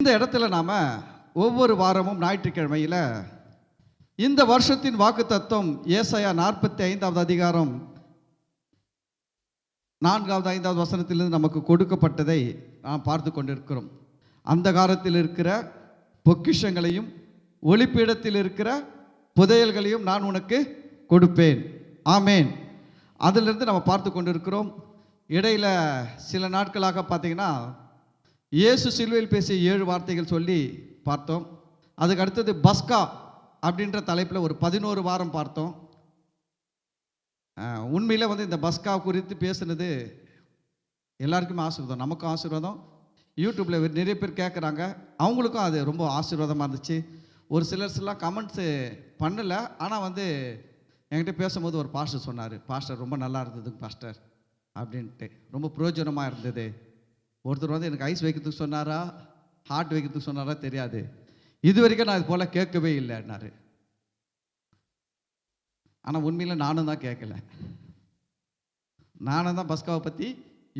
இந்த இடத்துல நாம் ஒவ்வொரு வாரமும் ஞாயிற்றுக்கிழமையில் இந்த வருஷத்தின் வாக்குத்தத்தம் ஏசாயா 45வது அதிகாரம் 4வது 5வது வசனத்திலிருந்து நமக்கு கொடுக்கப்பட்டதை நாம் பார்த்து கொண்டிருக்கிறோம். அந்த காலத்தில் இருக்கிற பொக்கிஷங்களையும் ஒளிப்பீடத்தில் இருக்கிற புதையல்களையும் நான் உனக்கு கொடுப்பேன். ஆமேன். அதிலிருந்து நம்ம பார்த்து கொண்டிருக்கிறோம். இடையில சில நாட்களாக பார்த்தீங்கன்னா இயேசு சிலுவையில் பேசிய 7 வார்த்தைகள் சொல்லி பார்த்தோம். அதுக்கு அடுத்தது பஸ்கா அப்படின்ற தலைப்பில் ஒரு 11 வாரம் பார்த்தோம். உண்மையில் இந்த பஸ்கா குறித்து பேசுனது எல்லாருக்குமே ஆசீர்வாதம், நமக்கும் ஆசீர்வாதம். யூடியூப்பில் நிறைய பேர் கேட்குறாங்க, அவங்களுக்கும் அது ரொம்ப ஆசீர்வாதமாக இருந்துச்சு. ஒரு சிலர்ஸ்லாம் கமெண்ட்ஸு பண்ணலை, ஆனால் என்கிட்ட பேசும்போது ஒரு பாஸ்டர் சொன்னார், பாஸ்டர் ரொம்ப நல்லா இருந்தது பாஸ்டர் அப்படின்ட்டு, ரொம்ப பிரயோஜனமாக இருந்தது. ஒருத்தர் எனக்கு ஐஸ் வைக்கிறதுக்கு சொன்னாரா, ஹார்ட் வைக்கிறதுக்கு சொன்னாரா தெரியாது, இது வரைக்கும் நான் இது போல் கேட்கவே இல்லைன்னாரு. ஆனால் உண்மையில் நானும் தான் கேட்கல. நானும் தான் பஸ்காவை பற்றி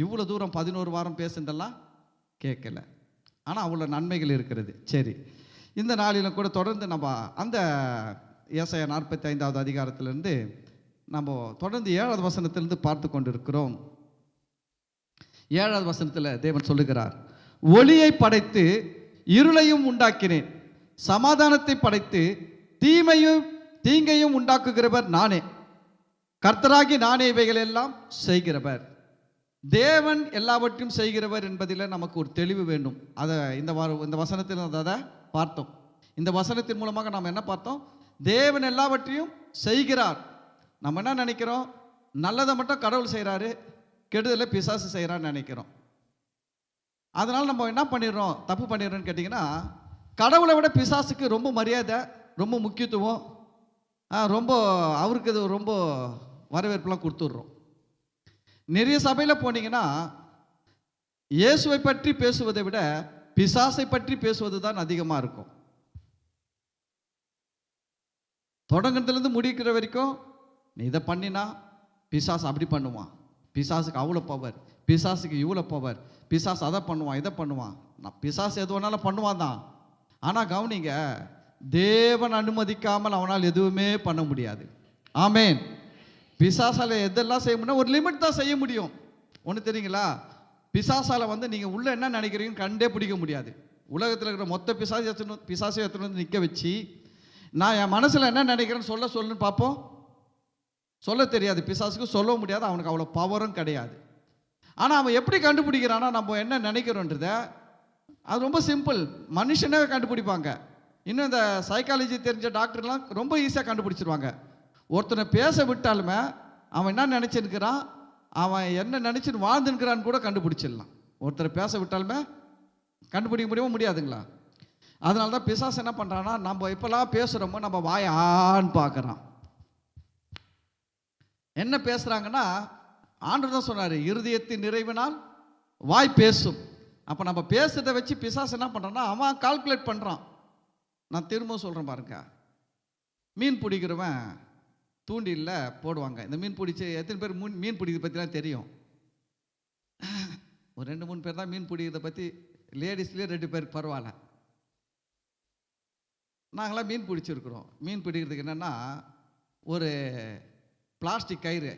இவ்வளோ தூரம் 11 வாரம் பேசுனதெல்லாம் கேட்கல. ஆனால் அவ்வளோ நன்மைகள் இருக்கிறது. சரி, இந்த நாளில் கூட தொடர்ந்து நம்ம அந்த ஏசாயா 45வது அதிகாரத்திலிருந்து நம்ம தொடர்ந்து 7வது வசனத்திலிருந்து பார்த்து கொண்டு இருக்கிறோம். 7வது வசனத்தில் தேவன் சொல்லுகிறார், ஒளியை படைத்து இருளையும் உண்டாக்கினேன், சமாதானத்தை படைத்து தீங்கையும் உண்டாக்குகிறவர் நானே, கர்த்தராகி நானே இவைகள் எல்லாம் செய்கிறவர். தேவன் எல்லாவற்றையும் செய்கிறவர் என்பதில் நமக்கு ஒரு தெளிவு வேண்டும். அதை இந்த வசனத்தில் அதை பார்த்தோம். இந்த வசனத்தின் மூலமாக நாம் என்ன பார்த்தோம்? தேவன் எல்லாவற்றையும் செய்கிறார். நம்ம என்ன நினைக்கிறோம்? நல்லதை மட்டும் கடவுள் செய்கிறாரு, கெடுதலை பிசாசு செய்கிறான்னு நினைக்கிறோம். அதனால் நம்ம என்ன பண்ணிடுறோம், தப்பு பண்ணிடுறோன்னு கேட்டிங்கன்னா, கடவுளை விட பிசாசுக்கு ரொம்ப மரியாதை, ரொம்ப முக்கியத்துவம், ரொம்ப அவருக்கு இது ரொம்ப வரவேற்பெலாம் கொடுத்துட்றோம். நிறைய சபையில் போனீங்கன்னா இயேசுவை பற்றி பேசுவதை விட பிசாசை பற்றி பேசுவது தான் அதிகமாக இருக்கும். தொடங்குறதுலேருந்து முடிக்கிற வரைக்கும், நீ இதை பண்ணினா பிசாசு அப்படி பண்ணுவான், பிசாசுக்கு அவ்வளோ பவர், பிசாசுக்கு இவ்வளோ பவர், பிசாசு அதை பண்ணுவான் இதை பண்ணுவான். நான் பிசாசு எது வேணாலும் பண்ணுவான் தான். ஆனால் கவனிங்க, தேவன் அனுமதிக்காமல் அவனால் எதுவுமே பண்ண முடியாது. ஆமேன். பிசாசால எதெல்லாம் செய்ய முடியும், ஒரு லிமிட் தான் செய்ய முடியும். ஒன்று தெரியுங்களா, பிசாசால நீங்கள் உள்ள என்ன நினைக்கிறீங்கன்னு கண்டே பிடிக்க முடியாது. உலகத்தில் இருக்கிற மொத்த பிசாசை எடுத்துன்னு வந்து நிற்க வச்சு, நான் என் மனசில் என்ன நினைக்கிறேன்னு சொல்லுன்னு பார்ப்போம். சொல்ல தெரியாது, பிசாசுக்கு சொல்ல முடியாது, அவனுக்கு அவ்வளோ பவரும் கிடையாது. ஆனால் அவன் எப்படி கண்டுபிடிக்கிறான்னா, நம்ம என்ன நினைக்கிறோன்றத அது ரொம்ப சிம்பிள், மனுஷனே கண்டுபிடிப்பாங்க. இன்னும் இந்த சைக்காலஜி தெரிஞ்ச டாக்டர்லாம் ரொம்ப ஈஸியாக கண்டுபிடிச்சிருவாங்க. ஒருத்தனை பேச விட்டாலுமே அவன் என்ன நினச்சிருக்கிறான், அவன் என்ன நினச்சின்னு வாழ்ந்துருக்கிறான்னு கூட கண்டுபிடிச்சிடலாம். ஒருத்தரை பேச விட்டாலுமே கண்டுபிடிக்க முடியுமா, முடியாதுங்களா? அதனால தான் பிசாசு என்ன பண்ணுறான்னா, நம்ம இப்போலாம் பேசுகிறோமோ நம்ம வாயான்னு பார்க்குறான். என்ன பேசுகிறாங்கன்னா, ஆண்டவர் தான் சொன்னார், இருதயத்தின் நிறைவினால் வாய் பேசும். அப்போ நம்ம பேசுறதை வச்சு பிசாசு என்ன பண்ணுறான்னா, அவன் கால்குலேட் பண்ணுறான். நான் திரும்ப சொல்கிறேன் பாருங்க, மீன் பிடிக்கிறவன் தூண்டில்ல போடுவாங்க. இந்த மீன் பிடிச்சி எத்தனை பேர் மீன் பிடிக்கிறத பற்றிலாம் தெரியும்? ஒரு 2-3 பேர் தான் மீன் பிடிக்கிறத பற்றி, லேடிஸ்லேயே 2 பேருக்கு பரவாயில்ல. நாங்களாம் மீன் பிடிச்சிருக்கிறோம். மீன் பிடிக்கிறதுக்கு என்னென்னா, ஒரு பிளாஸ்டிக் கயிறு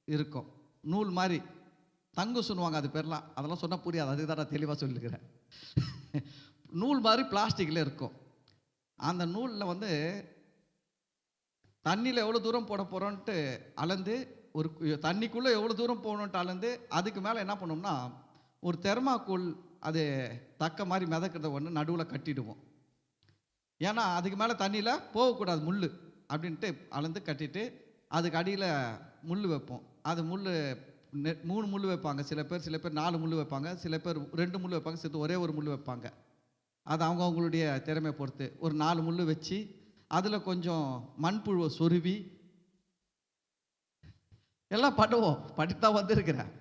இருக்கும், நூல் மாதிரி, தங்கு சொல்லுவாங்க அது பேர்லாம், அதெல்லாம் சொன்னால் புரியாது, அதுக்கு தான் நான் தெளிவாக சொல்லியிருக்கிறேன். நூல் மாதிரி பிளாஸ்டிக்கில் இருக்கும். அந்த நூலில் தண்ணியில் எவ்வளோ தூரம் போட போகிறோன்ட்டு அளந்து, ஒரு தண்ணிக்குள்ளே எவ்வளோ தூரம் போகணுன்ட்டு அளந்து, அதுக்கு மேலே என்ன பண்ணோம்னா ஒரு தெர்மாக்கோல், அது தக்க மாதிரி மிதக்கிறத ஒன்று நடுவில் கட்டிடுவோம். ஏன்னா அதுக்கு மேலே தண்ணியில் போகக்கூடாது முள் அப்படின்ட்டு அளந்து கட்டிட்டு, அதுக்கு அடியில் முள் வைப்போம். அது முள் 3 முள் வைப்பாங்க, சில பேர் 4 முள் வைப்பாங்க, சில பேர் 2 முள் வைப்பாங்க, சேர்த்து ஒரே ஒரு முள் வைப்பாங்க. அது அவங்களுடைய திறமையை பொறுத்து. ஒரு 4 முள் வச்சு அதில் கொஞ்சம் மண்புழுவை சொருவி எல்லாம் பண்ணுவோம், படித்தா வந்திருக்கிறேன்.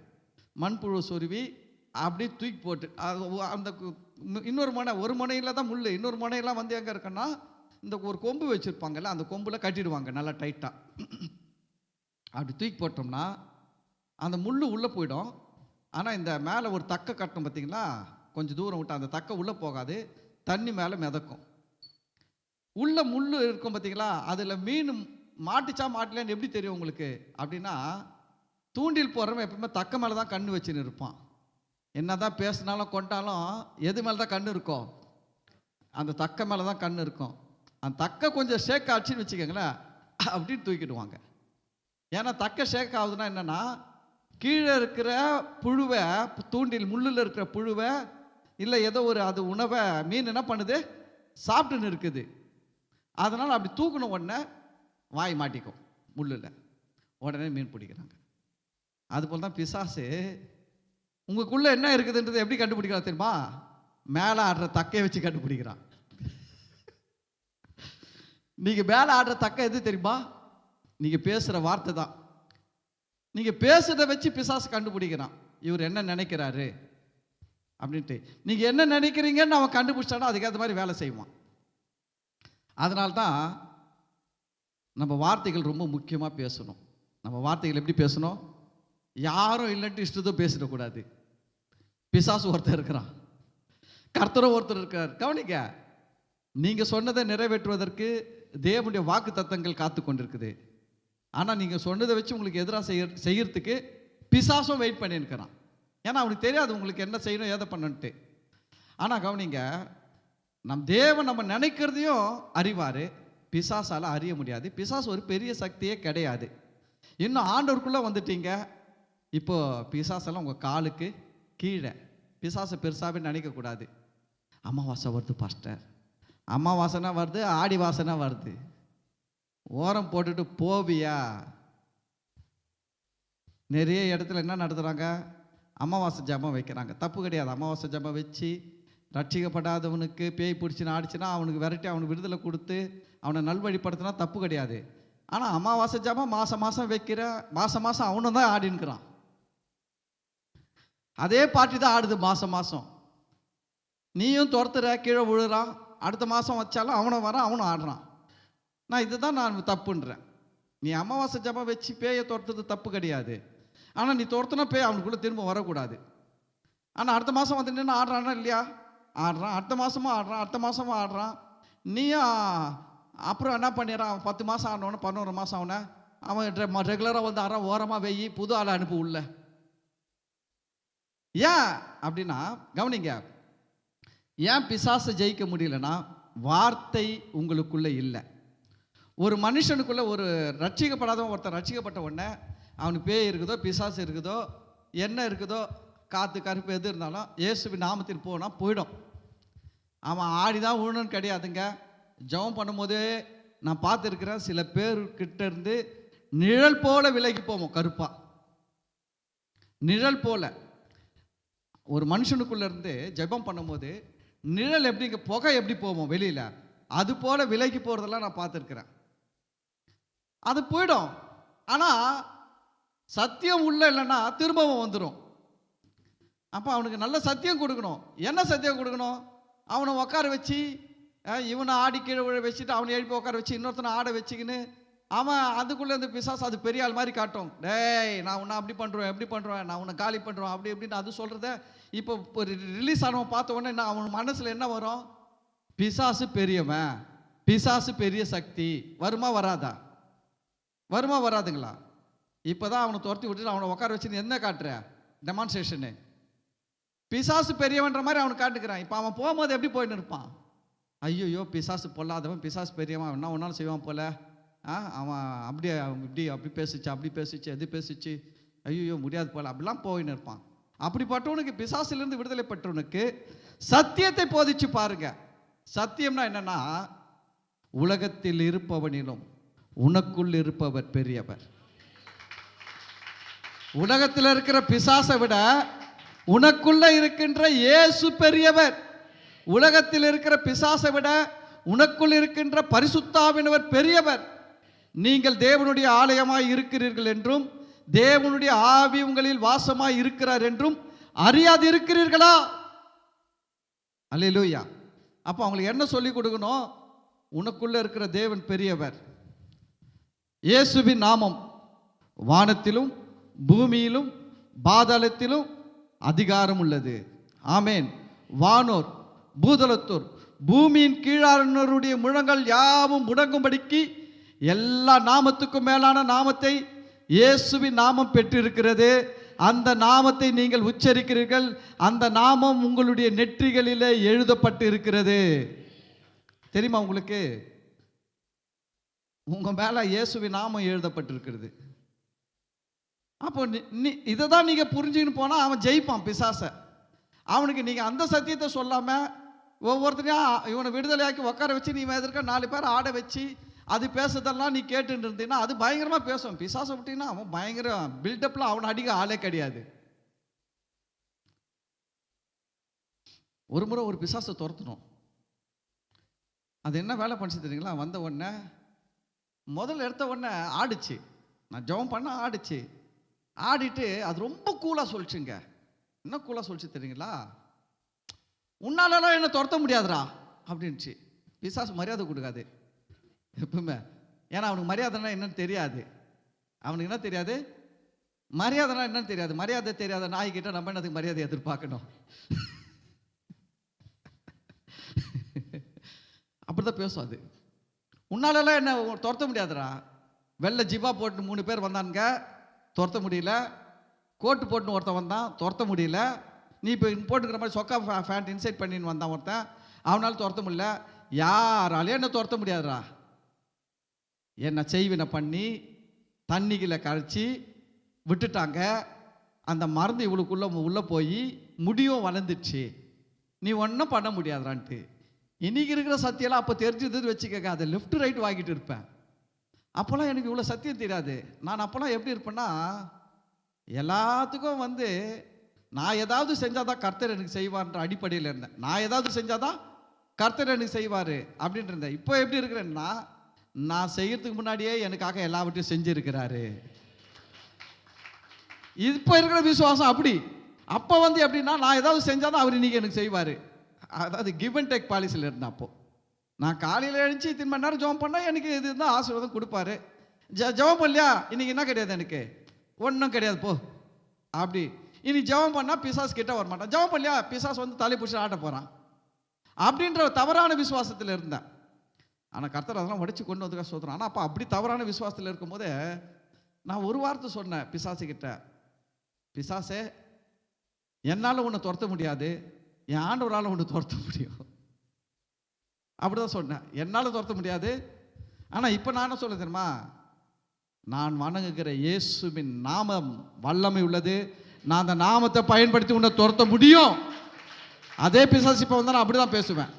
மண்புழுவை சொருவி அப்படியே தூக்கி போட்டு, அது அந்த இன்னொரு ஒரு முனையில் தான் முள், இன்னொரு முனையெல்லாம் எங்கே இருக்குன்னா, இந்த ஒரு கொம்பு வச்சுருப்பாங்கல்ல, அந்த கொம்பில் கட்டிடுவாங்க நல்லா டைட்டாக. அப்படி தூக்கி போட்டோம்னா அந்த முள் உள்ளே போயிடும். ஆனால் இந்த மேலே ஒரு தக்க கட்டணும் பார்த்தீங்களா, கொஞ்சம் தூரம் விட்டு அந்த தக்கை உள்ளே போகாது, தண்ணி மேலே மிதக்கும். உள்ள முள் இருக்கும் பார்த்தீங்களா, அதில் மீன் மாட்டுச்சா மாட்டலன்னு எப்படி தெரியும் உங்களுக்கு அப்படின்னா, தூண்டில் போடுறவன் எப்பவுமே தக்க மேலே தான் கண்ணு வச்சுன்னு இருப்பான். என்ன தான் பேசினாலும் கொண்டாலும் எது மேலே தான் கண்ணு இருக்கும்? அந்த தக்க மேலே தான் கண்ணு இருக்கும். அந்த தக்க கொஞ்சம் ஷேக் ஆச்சுன்னு வச்சுக்கோங்களேன், அப்படின்னு தூக்கிடுவாங்க. ஏன்னா தக்க ஷேக் ஆகுதுன்னா என்னென்னா, கீழே இருக்கிற புழுவை, தூண்டில் முள்ளில் இருக்கிற புழுவை இல்லை ஏதோ ஒரு அது உணவை மீன் என்ன பண்ணுது, சாப்பிட்டுன்னு இருக்குது. அதனால் அப்படி தூக்கின உடனே வாய் மாட்டிக்கும் முள்ளில், உடனே மீன் பிடிக்கிறாங்க. அதுபோல் தான் பிசாசு உங்களுக்குள்ளே என்ன இருக்குதுன்றது எப்படி கண்டுபிடிக்கலாம் தெரியுமா? மேலே ஆடுற தக்கையை வச்சு கண்டுபிடிக்கிறான். நீங்கள் மேலே ஆடுற தக்கை எது தெரியுமா? நீங்கள் பேசுகிற வார்த்தை தான். நீங்கள் பேசுகிறத வச்சு பிசாசு கண்டுபிடிக்கிறான் இவர் என்ன நினைக்கிறாரு அப்படின்ட்டு. நீங்கள் என்ன நினைக்கிறீங்கன்னு அவன் கண்டுபிடிச்சானா அதுக்கேற்ற மாதிரி வேலை செய்வான். அதனால்தான் நம்ம வார்த்தைகள் ரொம்ப முக்கியமாக பேசணும். நம்ம வார்த்தைகள் எப்படி பேசணும்? யாரும் இல்லைன்ட்டு இஷ்டத்தோ பேசிடக்கூடாது. பிசாசு ஒருத்தர் இருக்கிறான், கர்த்தரும் ஒருத்தர் இருக்கார். கவனிக்க, நீங்கள் சொன்னதை நிறைவேற்றுவதற்கு தேவனுடைய வாக்கு தத்தங்கள் காத்து கொண்டிருக்குது. ஆனால் நீங்கள் சொன்னதை வச்சு உங்களுக்கு எதிராக செய்யறதுக்கு பிசாசும் வெயிட் பண்ணியிருக்கிறான். ஏன்னா அவனுக்கு தெரியாது உங்களுக்கு என்ன செய்யணும் ஏதை பண்ணன்ட்டு. ஆனால் கவனிங்க, தேவன் நம்ம நினைக்கிறதையும் அறிவார், பிசாசால் அறிய முடியாது. பிசாசு ஒரு பெரிய சக்தியே கிடையாது. இன்னும் ஆண்டவருக்குள்ளே வந்துட்டீங்க, இப்போ பிசாசெல்லாம் உங்கள் காலுக்கு கீழே. பிசாசை பெருசாகவே நினைக்கக்கூடாது. அமாவாசை வருது பாஸ்டர், அமாவாசைனா வருது, ஆடி வாசனா வருது, ஓரம் போட்டுட்டு போவியா? நிறைய இடத்துல என்ன நடத்துகிறாங்க, அமாவாசை ஜபம் வைக்கிறாங்க. தப்பு கிடையாது. அமாவாசை ஜபம் வச்சு ரட்சிக்கப்படாதவனுக்கு பேய் பிடிச்சின்னு ஆடிச்சுன்னா அவனுக்கு விரட்டி அவனுக்கு விடுதலை கொடுத்து அவனை நல்வழிப்படுத்தினா தப்பு கிடையாது. ஆனால் அமாவாசை ஜபம் மாதம் மாதம் வைக்கிற, மாதம் மாதம் அவனும் தான் ஆடின்னுக்கிறான். அதே பாட்டி தான் ஆடுது மாதம் மாதம். நீயும் துரத்துற, கீழே விழுறான், அடுத்த மாதம் வச்சாலும் அவனும் வரான், அவனும் ஆடுறான். நான் இதுதான் நான் தப்புன்றேன். நீ அமாவாசை ஜபம் வச்சு பேயை துரத்துறது தப்பு கிடையாது. ஆனால் நீ துரத்துனா பேய் அவனுக்குள்ளே திரும்ப வரக்கூடாது. ஆனால் அடுத்த மாதம் வந்து நின்று ஆடுறானா இல்லையா? ஆடுறான். அடுத்த மாதமும் ஆடுறான், அடுத்த மாதமும் ஆடுறான். நீயும் அப்புறம் என்ன பண்ணிடுறான், 10 மாதம் ஆனவன 11 மாதம் ஆகுன அவன் ரெகுலராக வந்து ஆடுறான். ஓரமாக வெயி, புது ஆளை அனுப்பு உள்ள. ஏன் அப்படின்னா கவனிங்க, ஏன் பிசாசை ஜெயிக்க முடியலன்னா வார்த்தை உங்களுக்குள்ளே இல்லை. ஒரு மனுஷனுக்குள்ளே ஒரு ரட்சிக்கப்படாதவன் ஒருத்தர் ரட்சிக்கப்பட்ட உடனே அவனுக்கு பேய் இருக்குதோ பிசாசு இருக்குதோ என்ன இருக்குதோ காற்று கருப்பு எது இருந்தாலும் இயேசுவின் நாமத்தில் போனால் போயிடும். அவன் ஆடிதான் விழணும்னு கிடையாதுங்க. ஜெபம் பண்ணும்போதே நான் பார்த்துருக்கிறேன், சில பேர்கிட்ட இருந்து நிழல் போல விலகி போவோம். கருப்பா நிழல் போல ஒரு மனுஷனுக்குள்ள இருந்து ஜெபம் பண்ணும்போது நிழல் எப்படி, புகை எப்படி போவோம் வெளியில், அது போல விலகி போகிறதெல்லாம் நான் பார்த்துருக்கிறேன். அது போயிடும். ஆனால் சத்தியம் உள்ள இல்லைன்னா திரும்பவும் வந்துடும். அப்போ அவனுக்கு நல்ல சத்தியம் கொடுக்கணும். என்ன சத்தியம் கொடுக்கணும்? அவனை உட்கார வச்சு, இவனை ஆடி கீழே விழ வச்சுட்டு அவனை எழுப்பி உட்கார வச்சு இன்னொருத்தனை ஆட வச்சுக்கின்னு அவன் அதுக்குள்ளே இந்த பிசாசு அது பெரிய ஆள் மாதிரி காட்டும். டேய் நான் உன்னை அப்படி பண்ணுறேன் எப்படி பண்ணுறேன், நான் உன்னை காலி பண்ணுறேன் அப்படி எப்படின்னு அது சொல்கிறத இப்போ ரிலீஸ் ஆனவன் பார்த்த உடனே என்ன அவன் மனசில் என்ன வரும்? பிசாசு பெரியவன், பிசாசு பெரிய சக்தி. வருமா வராதா? வருமா வராதுங்களா? இப்போ தான் அவனை துரத்தி விட்டுட்டு அவனை உட்கார வச்சுன்னு என்ன காட்டுற டெமான்ஸ்ட்ரேஷனு? பிசாசு பெரியவன்ற மாதிரி அவனை காட்டுக்கிறான். இப்போ அவன் போகும்போது எப்படி போயின்னு இருப்பான்? ஐயோ பிசாசு பொல்லாதவன், பிசாசு பெரியவன், என்ன ஒன்றாலும் செய்வான் போல, அவன் அப்படியே இப்படி அப்படி பேசிச்சு, அப்படி பேசிச்சு, எது பேசிச்சு, ஐயோ முடியாது போல, அப்படிலாம் போயின்னு இருப்பான். அப்படிப்பட்டவனுக்கு, பிசாசிலிருந்து விடுதலை பெற்றவனுக்கு சத்தியத்தை போதிச்சு பாருங்க. சத்தியம்னா என்னன்னா, உலகத்தில் இருப்பவனிலும் உனக்குள் இருப்பவர் பெரியவர். உலகத்தில் இருக்கிற பிசாசை விட உனக்குள்ள இருக்கின்ற இயேசு பெரியவர். உலகத்தில் இருக்கிற பிசாசை விட உனக்குள் இருக்கின்ற பரிசுத்தாவினவர் பெரியவர். நீங்கள் தேவனுடைய ஆலயமாய் இருக்கிறீர்கள் என்றும் தேவனுடைய ஆவி உங்களில் வாசமாய் இருக்கிறார் என்றும் அறியாது இருக்கிறீர்களா? அல்லேலூயா. அப்போ அவங்களுக்கு என்ன சொல்லி கொடுக்கணும்? உனக்குள்ள இருக்கிற தேவன் பெரியவர். இயேசுவின் நாமம் வானத்திலும் பூமியிலும் பாதாளத்திலும் அதிகாரம் உள்ளது. ஆமேன். வானோர் பூதலத்தோர் பூமியின் கீழானோருடைய முழங்கள் யாவும் முடங்கும்படிக்கு எல்லா நாமத்துக்கும் மேலான நாமத்தை இயேசுவின் நாமம் பெற்றிருக்கிறது. அந்த நாமத்தை நீங்கள் உச்சரிக்கிறீர்கள். அந்த நாமம் உங்களுடைய நெற்றிகளிலே எழுதப்பட்டு இருக்கிறது. தெரியுமா உங்களுக்கு? உங்க மேல இயேசுவின் நாமம் எழுதப்பட்டிருக்கிறது. அப்போ இதை தான் நீங்க புரிஞ்சுன்னு போனா அவன் ஜெயிப்பான் பிசாசை. அவனுக்கு நீங்க அந்த சத்தியத்தை சொல்லாம ஒவ்வொருத்தரையும் இவனை விடுதலையாக்கி உட்கார வச்சு நீ எதிர்க்க 4 பேர் ஆட வச்சு அது பேசுறதெல்லாம் நீ கேட்டுட்டு இருந்தீங்கன்னா அது பயங்கரமா பேசும். பிசாசை விட்டீங்கன்னா அவன் பயங்கர பில்டப்ல அவனை அடிக்க ஆளே கிடையாது. ஒரு முறை ஒரு பிசாசை துரத்தணும். அது என்ன வேலை பண்ணிச்சு தெரியுங்களா? வந்த உடனே முதல்ல எடுத்த உடனே ஆடிச்சு. நான் ஜெபம் பண்ண ஆடிச்சு. ஆடிட்டு அது ரொம்ப கூலா சொல்லிச்சுங்க. என்ன கூலா சொல்லிச்சு தெரியுங்களா? உன்னாலலாம் என்ன துரத்த முடியாதுடா அப்படின்ச்சு. பிசாசு மரியாதை கொடுக்காது எப்பவுமே. ஏன்னா அவனுக்கு மரியாதைன்னா என்னன்னு தெரியாது. அவனுக்கு என்ன தெரியாது? மரியாதைனா என்னன்னு தெரியாது. மரியாதை தெரியாத நாய்கிட்ட நம்ம என்னதுக்கு மரியாதை எதிர்பார்க்கணும்? அப்படிதான் பேசும் அது. உன்னாலலாம் என்ன துரத்த முடியாதுடா. வெள்ளை ஜிபா போட்டு 3 பேர் வந்தானுங்க, துரத்த முடியல. கோட்டு போட்டுன்னு ஒருத்தன் வந்தான், துரத்த முடியல. நீ இப்போ போட்டுக்கிற மாதிரி சொக்கா ஃபேண்ட் இன்சைட் பண்ணின்னு வந்தான் ஒருத்தன், அவனால் துரத்த முடியல. யாராலையும் என்ன துரத்த முடியாதுடா. என்னை செய்வினை பண்ணி தண்ணிகளை கரைச்சி விட்டுட்டாங்க. அந்த மருந்து இவளுக்குள்ள உள்ளே போய் முடியும் வளர்ந்துடுச்சு. நீ ஒன்றும் பண்ண முடியாதுடான்ட்டு. இன்னைக்கு இருக்கிற சத்தியெல்லாம் அப்போ தெரிஞ்சது வச்சுக்க, அதை லெஃப்ட் ரைட் வாங்கிட்டு இருப்பேன். அப்போல்லாம் எனக்கு இவ்வளோ சத்தியம் தெரியாது. நான் அப்போல்லாம் எப்படி இருப்பேன்னா, எல்லாத்துக்கும் நான் ஏதாவது செஞ்சாதான் கர்த்தர் எனக்கு செய்வார்ன்ற அடிப்படையில் இருந்தேன். நான் ஏதாவது செஞ்சாதான் கர்த்தர் எனக்கு செய்வார் அப்படின்ட்டு இருந்தேன். இப்போ எப்படி இருக்கிறேன்னா, நான் செய்யறதுக்கு முன்னாடியே எனக்காக எல்லாவற்றையும் செஞ்சிருக்கிறாரு. இப்போ இருக்கிற விசுவாசம் அப்படி. அப்போ எப்படின்னா, நான் ஏதாவது செஞ்சாதான் அவர் இன்னைக்கு எனக்கு செய்வார். அதாவது கிவ் அண்ட் டேக் பாலிசியில் இருந்தேன். அப்போ நான் காலையில் எழுந்துச்சு 3 மணி நேரம் ஜெபம் பண்ணால் எனக்கு இது தான் ஆசீர்வாதம் கொடுப்பாரு. ஜெபம் பண்ணலையா இன்னைக்கு என்ன கிடையாது, எனக்கு ஒன்றும் கிடையாது போ அப்படி. இன்னைக்கு ஜெபம் பண்ணால் பிசாஸ் கிட்ட வரமாட்டான். ஜெபம் பண்ணலையா பிசாஸ் தலை பிடிச்சி ஆட்ட போகிறான் அப்படின்ற தவறான விசுவாசத்தில் இருந்தேன். ஆனால் கர்த்தர் அதெல்லாம் உடைச்சு கொண்டு வந்து சொல்கிறேன். ஆனால் அப்போ அப்படி தவறான விசுவாசத்தில் இருக்கும்போது நான் ஒரு வார்த்தை சொன்னேன் பிசாசுக்கிட்ட, பிசாசே என்னால் உன்னை துரத்த முடியாது, என் ஆண்டவரால் உன்னை துரத்த முடியும் அப்படிதான் சொன்னேன். என்னால் துரத்த முடியாது. ஆனால் இப்போ நான் என்ன சொல்ல தெரியுமா? நான் வணங்குகிற இயேசுவின் நாமம் வல்லமை உள்ளது. நான் அந்த நாமத்தை பயன்படுத்தி உன்னை துரத்த முடியும். அதே பிசாசு இப்போ நான் அப்படி தான் பேசுவேன்.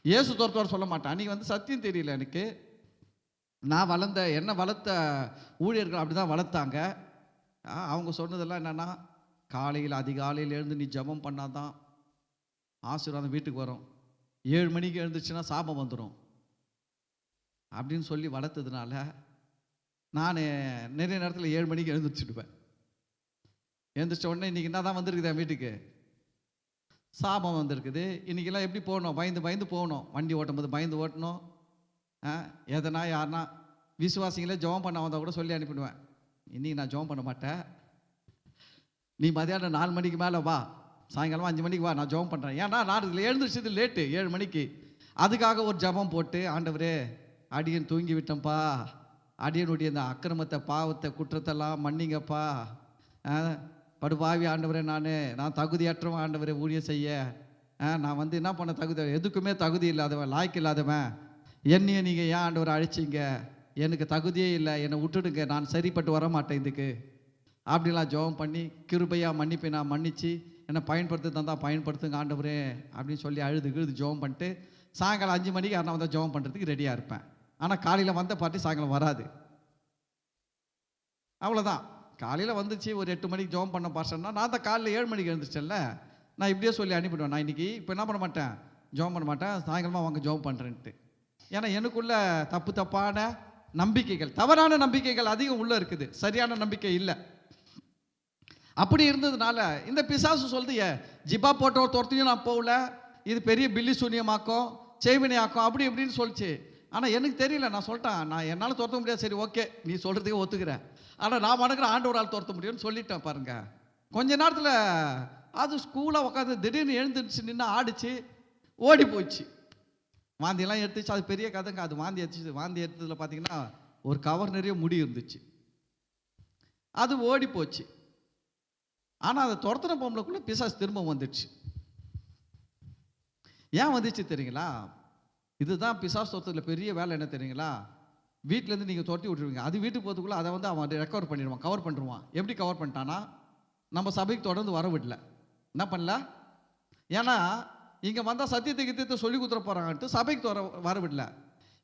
இயேசு துரத்த வர சொல்ல மாட்டேன். அன்றைக்கி சத்தியம் தெரியல எனக்கு. நான் என்ன வளர்த்த ஊழியர்கள் அப்படி தான் வளர்த்தாங்க. அவங்க சொன்னதெல்லாம் என்னென்னா, காலையில் அதிகாலையில் எழுந்து நீ ஜெபம் பண்ணாதான் ஆசீர்வாதம் வீட்டுக்கு வரும், 7 மணிக்கு எழுந்துச்சுன்னா சாபம் வந்துடும் அப்படின்னு சொல்லி வளர்த்ததுனால நான் நிறைய நேரத்தில் 7 மணிக்கு எழுந்துச்சுடுவேன். எழுந்திரிச்ச உடனே இன்றைக்கி என்ன தான் வந்திருக்குது என் வீட்டுக்கு? சாபம் வந்திருக்குது. இன்றைக்கெல்லாம் எப்படி போகணும்? பயந்து போகணும். வண்டி ஓட்டும் போது பயந்து ஓட்டணும். எதனா யாருன்னா விசுவாசிங்களே ஜெபம் பண்ண வந்தால் கூட சொல்லி அனுப்பிடுவேன், இன்றைக்கி நான் ஜெபம் பண்ண மாட்டேன், நீ மதியானம் 4 மணிக்கு மேலே வா, சாயங்காலம் 5 மணிக்கு வா, நான் ஜெபம் பண்ணுறேன். ஏன்னா நான் இதில் எழுந்திரிச்சது லேட்டு 7 மணிக்கு. அதுக்காக ஒரு ஜெபம் போட்டு, ஆண்டவரே அடியன் தூங்கி விட்டேன்ப்பா, அடியனுடைய இந்த அக்கிரமத்தை பாவத்தை குற்றத்தெல்லாம் மன்னிங்கப்பா, படுபாவி ஆண்டவரே, நான் தகுதியற்றவன் ஆண்டவரே ஊழியம் செய்ய, நான் என்ன பண்ண தகுதி, எதுக்குமே தகுதி இல்லாதவன், லாய்க்கு இல்லாதவன், என்னையை நீங்கள் ஏன் ஆண்டவரை அழிச்சிங்க, எனக்கு தகுதியே இல்லை, என்னை விட்டுடுங்க, நான் சரிப்பட்டு வர மாட்டேன் இதுக்கு அப்படிலாம் ஜெபம் பண்ணி கிருபையாக மன்னிப்பை நான் மன்னிச்சு என்னை பயன்படுத்த தந்தால் பயன்படுத்துங்க ஆண்டவரே அப்படின்னு சொல்லி அழுது ஜெபம் பண்ணிட்டு சாயங்காலம் 5 மணிக்கு யாரா வந்தால் ஜெபம் பண்ணுறதுக்கு ரெடியாக இருப்பேன். ஆனால் காலையில் வந்த பார்ட்டி சாயங்காலம் வராது. அவ்வளோதான். காலையில் வந்துச்சு ஒரு 8 மணிக்கு ஜெபம் பண்ண பாஸ்டர்னா, நான் தான் காலையில் 7 மணிக்கு எழுந்துச்சேன்ல, நான் இப்படியே சொல்லி அனுப்பிடுவேன், நான் இன்றைக்கி இப்போ என்ன பண்ண மாட்டேன், ஜெபம் பண்ண மாட்டேன், சாயங்காலமாக வாங்க ஜெபம் பண்ணுறேன்ட்டு. ஏன்னா எனக்குள்ள தப்பான நம்பிக்கைகள், தவறான நம்பிக்கைகள் அதிகம் உள்ளே இருக்குது, சரியான நம்பிக்கை இல்லை. அப்படி இருந்ததுனால இந்த பிசாசு சொல்லுது, ஜிபா போட்ட துரத்தையும் நான் போகல, இது பெரிய பில்லி சூன்யமாக்கும் செய்வினையாக்கும் அப்படி இப்படின்னு சொல்லிச்சு. ஆனால் எனக்கு தெரியல, நான் சொல்லிட்டேன், நான் என்னால் துரத்த முடியாது, சரி ஓகே நீ சொல்கிறதுக்கு ஒத்துக்கிறேன், ஆனால் நான் வணங்குற ஆண்டவரால் துரத்த முடியும்னு சொல்லிட்டேன் பாருங்க. கொஞ்ச நேரத்தில் அது ஸ்கூலாக உட்காந்து திடீர்னு எழுந்துருச்சு, நின்று ஆடிச்சு, ஓடி போச்சு. வாந்தியெல்லாம் எடுத்துச்சு. அது பெரிய கதைங்க. அது வாந்தி எடுத்துச்சு. வாந்தி எடுத்ததில் பார்த்தீங்கன்னா ஒரு கவர் நிறைய முடி இருந்துச்சு. அது ஓடி போச்சு. ஆனால் அதை துரத்துன பொம்பளைக்குள்ளே பிசாசு திரும்ப வந்துடுச்சு. ஏன் வந்துச்சு தெரியுங்களா? இதுதான் பிசாசு துரத்துறதுல பெரிய வேலை என்ன தெரியுங்களா? வீட்டிலேருந்து நீங்கள் துரத்தி விட்டுருவீங்க, அது வீட்டுக்கு போகிறதுக்குள்ளே அதை வந்து அவன் ரெக்கவர் பண்ணிடுவான், கவர் பண்ணிடுவான். எப்படி கவர் பண்ணிட்டானா, நம்ம சபைக்கு தொடர்ந்து வர விடல. என்ன பண்ணல? ஏன்னா இங்கே வந்தால் சத்தியத்தை கித்தியத்தை சொல்லி கொடுத்துட போகிறாங்கன்ட்டு சபைக்கு வர விடல.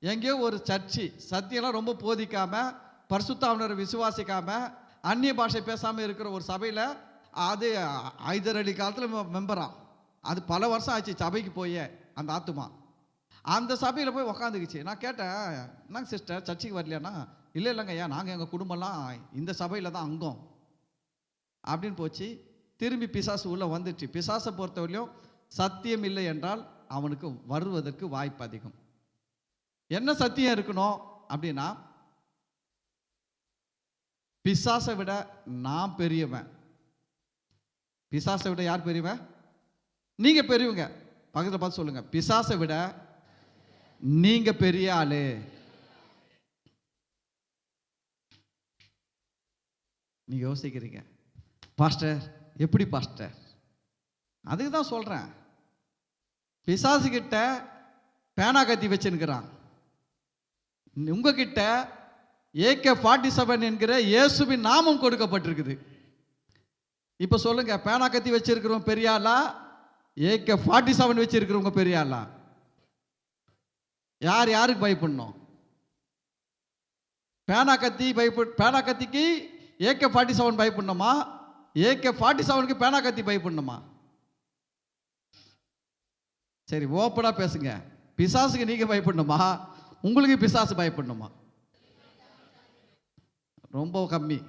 எங்கேயோ ஒரு சர்ச்சு சத்தியெல்லாம் ரொம்ப போதிக்காமல், பரிசுத்த ஆவியானவரை விசுவாசிக்காமல், அந்நிய பாஷை பேசாமல் இருக்கிற ஒரு சபையில், அது ஐதர் அலி காலத்தில் மெம்பரா, அது பல வருஷம் ஆச்சு சபைக்கு போய் அந்த ஆத்துமா அந்த சபையில் போய் உக்காந்துக்குச்சு. நான் கேட்டேன், என்னங்க சிஸ்டர் சர்ச்சுக்கு வரலையானா? இல்லை இல்லைங்க ஐயா, நாங்கள் எங்கள் குடும்பம்லாம் இந்த சபையில் தான் அங்கம் அப்படின்னு போச்சு. திரும்பி பிசாசு உள்ளே வந்துடுச்சு. பிசாசை பொறுத்தவரையிலும் சத்தியம் இல்லை என்றால் அவனுக்கு வருவதற்கு வாய்ப்பு அதிகம். என்ன சத்தியம் இருக்கணும் அப்படின்னா, பிசாசை விட நான் பெரியவன். பிசாசை விட யார் பெரியவன்? நீங்க பெரியவங்க. பக்கத்தில் பார்த்து சொல்லுங்க, பிசாசை விட நீங்க பெரிய ஆளு. நீங்க யோசிக்கிறீங்க, பாஸ்டர் எப்படி பாஸ்டர்? அதுக்கு தான் சொல்றேன். பிசாசு கிட்ட பேனா கத்தி வச்சுருக்கிறான், உங்ககிட்ட AK-47 என்கிற இயேசுவின் நாமம் கொடுக்கப்பட்டிருக்குது. இப்ப சொல்லுங்க, பேனா கத்தி வச்சிருக்கிறோம் பெரியாளா, AK-47 வச்சிருக்கிறவங்க பெரியாளா? யார் யாருக்கு பயப்படணும்? பேனா கத்திக்கு AK-47 பயப்படணுமா? AK-47க்கு பேனா கத்தி பயப்படணுமா? சரி, ஓப்பனா பேசுங்க. பிசாசுக்கு நீங்க பயப்படணுமா, உங்களுக்கு பிசாசு பயப்படணுமா? ரொம்ப கம்மி,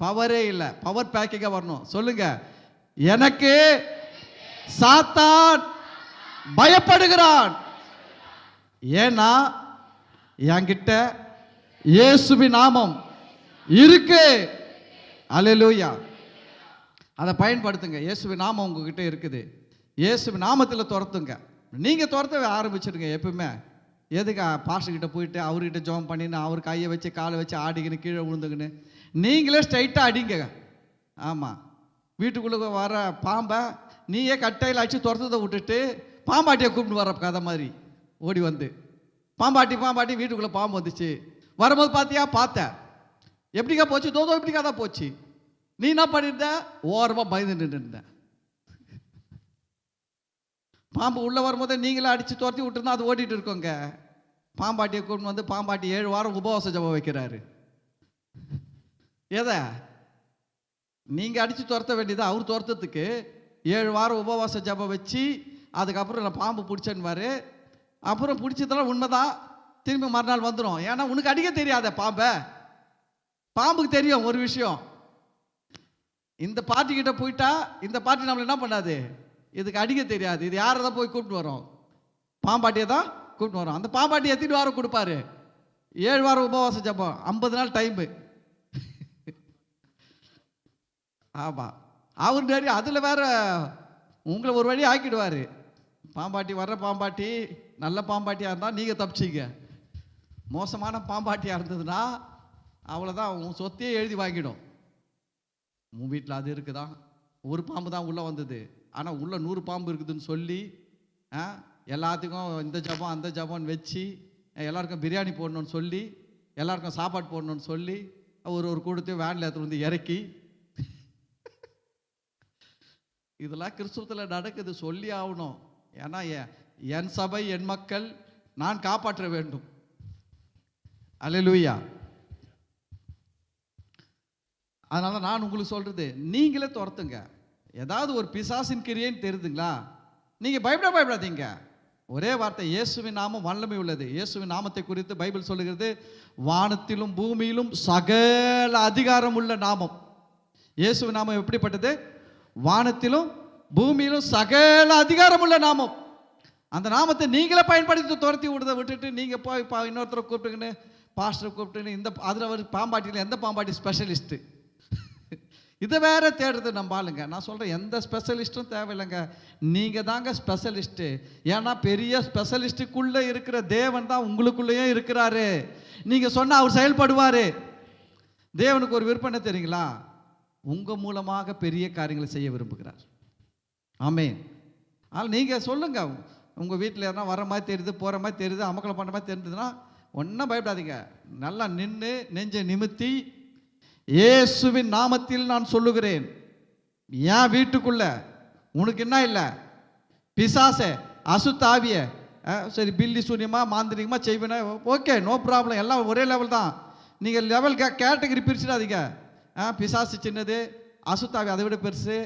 பவரே இல்லை. பவர் பேக்கிங்கா வரணும். சொல்லுங்க, எனக்கு சாத்தான் பயப்படுகிறான். ஏன்னா என்கிட்ட இயேசுவின் நாமம் இருக்கு. அல்லேலூயா. அதை பயன்படுத்துங்க. இயேசுவின் நாமம் உங்ககிட்ட இருக்குது. இயேசுவின் நாமத்தில் துரத்துங்க. நீங்க துரத்த ஆரம்பிச்சிருங்க. எப்பவுமே எதுக்கு பாஸ்டர்கிட்ட போயிட்டு அவர்கிட்ட ஜெபம் பண்ணின்னு அவர் கையை வச்சு காலை வச்சு ஆடிக்கின்னு கீழே விழுந்துக்கின்னு நீங்களே ஸ்ட்ரைட்டாக அடிங்க. ஆமாம், வீட்டுக்குள்ளே வர பாம்பை நீயே கட்டையில் அடிச்சு துரத்ததை விட்டுட்டு பாம்பாட்டியை கூப்பிட்டு வர கதை மாதிரி ஓடி வந்து பாம்பாட்டி வீட்டுக்குள்ளே பாம்பு வந்துச்சு. வரும்போது பார்த்தியா? பார்த்தேன். எப்படிக்கா போச்சு? தோதோ எப்படிக்கா தான் போச்சு. நீ என்ன பண்ணியிருந்த? ஓரமாக பயந்து நின்று. பாம்பு உள்ளே வரும்போதே நீங்களே அடித்து துரத்தி விட்டுருந்தா அது ஓடிட்டு இருக்கோங்க. பாம்பாட்டியை கூப்பிட்டு வந்து பாம்பாட்டி 7 வாரம் உபவாச ஜெபம் வைக்கிறாரு. எதை நீங்கள் அடித்து துரத்த வேண்டியது, அவர் துரத்துறதுக்கு 7 வாரம் உபவாச ஜெபம் வச்சு அதுக்கப்புறம் நான் பாம்பு பிடிச்சேன்னு. அப்புறம் பிடிச்சதெல்லாம் உண்மைதான், திரும்பி மறுநாள் வந்துடும். ஏன்னா உனக்கு அடிக்க தெரியாத பாம்புக்கு தெரியும் ஒரு விஷயம், இந்த பார்ட்டிக்கிட்ட போயிட்டா இந்த பார்ட்டி நம்மளை என்ன பண்ணாது, இதுக்கு அடிக்க தெரியாது. இது யாரை தான் போய் கூப்பிட்டு வரோம்? பாம்பாட்டியை தான் கூப்பிட்டு வரோம். அந்த பாம்பாட்டி எத்தனை வாரம் கொடுப்பாரு? 7 வாரம் உபவாச ஜெபம், 50 நாள் டைமு. ஆமாம், அவர் நிறைய அதில் வேற உங்களை ஒரு வழி ஆக்கிடுவார். பாம்பாட்டி வர்ற பாம்பாட்டி நல்ல பாம்பாட்டியாக இருந்தால் நீங்கள் தப்பிச்சிங்க. மோசமான பாம்பாட்டியாக இருந்ததுன்னா அவ்வளோதான், உன் சொத்தையே எழுதி வாங்கிடும். உன் வீட்டில் அது இருக்குதான், ஒரு பாம்பு தான் உள்ளே வந்தது, ஆனால் உள்ளே 100 பாம்பு இருக்குதுன்னு சொல்லி எல்லாத்துக்கும் இந்த ஜபம் அந்த ஜபம்னு வச்சு எல்லாருக்கும் பிரியாணி போடணும்னு சொல்லி எல்லாருக்கும் சாப்பாடு போடணும்னு சொல்லி ஒரு கூடத்தையும் வேனில் எடுத்துகிட்டு வந்து இறக்கி இதெல்லாம் கிறிஸ்துவத்தில் நடக்குது. சொல்லி ஆகணும். ஏன்னா என் சபை என் மக்கள் நான் காப்பாற்ற வேண்டும். அல்லேலூயா. அதனால நான் உங்களுக்கு சொல்றது, நீங்களே துரத்துங்க. ஏதாவது ஒரு பிசாசின் கிரியைன்னு தெரியுதுங்களா, நீங்க பயப்படாதீங்க. ஒரே வார்த்தை, இயேசுவின் நாமம் வல்லமை உள்ளது. இயேசுவின் நாமத்தை குறித்து பைபிள் சொல்லுகிறது, வானத்திலும் பூமியிலும் சகல அதிகாரம் உள்ள நாமம். இயேசுவின் நாமம் எப்படிப்பட்டது? வானத்திலும் பூமியிலும் சகல அதிகாரம் உள்ள நாமம். அந்த நாமத்தை நீங்களே பயன்படுத்தி துரத்தி விடுறதை விட்டுட்டு நீங்க போய் இன்னொருத்தரை கூப்பிட்டுக்கின்னு பாஸ்டரை கூப்பிட்டுன்னு இந்த அதில் ஒரு பாம்பாட்டியில் எந்த பாம்பாட்டி ஸ்பெஷலிஸ்ட்டு? இதை வேற தேடுறது நம்ம ஆளுங்க. நான் சொல்கிறேன், எந்த ஸ்பெஷலிஸ்ட்டும் தேவையில்லைங்க, நீங்கள் தாங்க ஸ்பெஷலிஸ்ட்டு. ஏன்னா பெரிய ஸ்பெஷலிஸ்ட்டுக்குள்ளே இருக்கிற தேவன் தான் உங்களுக்குள்ளேயும் இருக்கிறாரு. நீங்கள் சொன்னால் அவர் செயல்படுவார். தேவனுக்கு ஒரு விருப்பம் என்ன தெரியுங்களா? உங்கள் மூலமாக பெரிய காரியங்களை செய்ய விரும்புகிறார். ஆமென். ஆனால் நீங்கள் சொல்லுங்கள், உங்கள் வீட்டில் யாருன்னா வர மாதிரி தெரியுது, போகிற மாதிரி தெரியுது, அமக்கலை பண்ணுற மாதிரி தெரிஞ்சதுன்னா ஒன்றும் பயப்படாதீங்க. நல்லா நின்று நெஞ்சை நிமித்தி, இயேசுவின் நாமத்தில் நான் சொல்லுகிறேன், என் வீட்டுக்குள்ள உனக்கு என்ன இல்லை, பிசாசே அசுத்தாவிய, சரி பில்லி சூன்யமா மாந்திரிகமா செய்வேனா, ஓகே, நோ ப்ராப்ளம், எல்லாம் ஒரே லெவல் தான். நீங்கள் லெவல் கேட்டகரி பிரிச்சிடாதீங்க. பிசாசு சின்னது, அசுத்தாவி அதை விட பெருசு,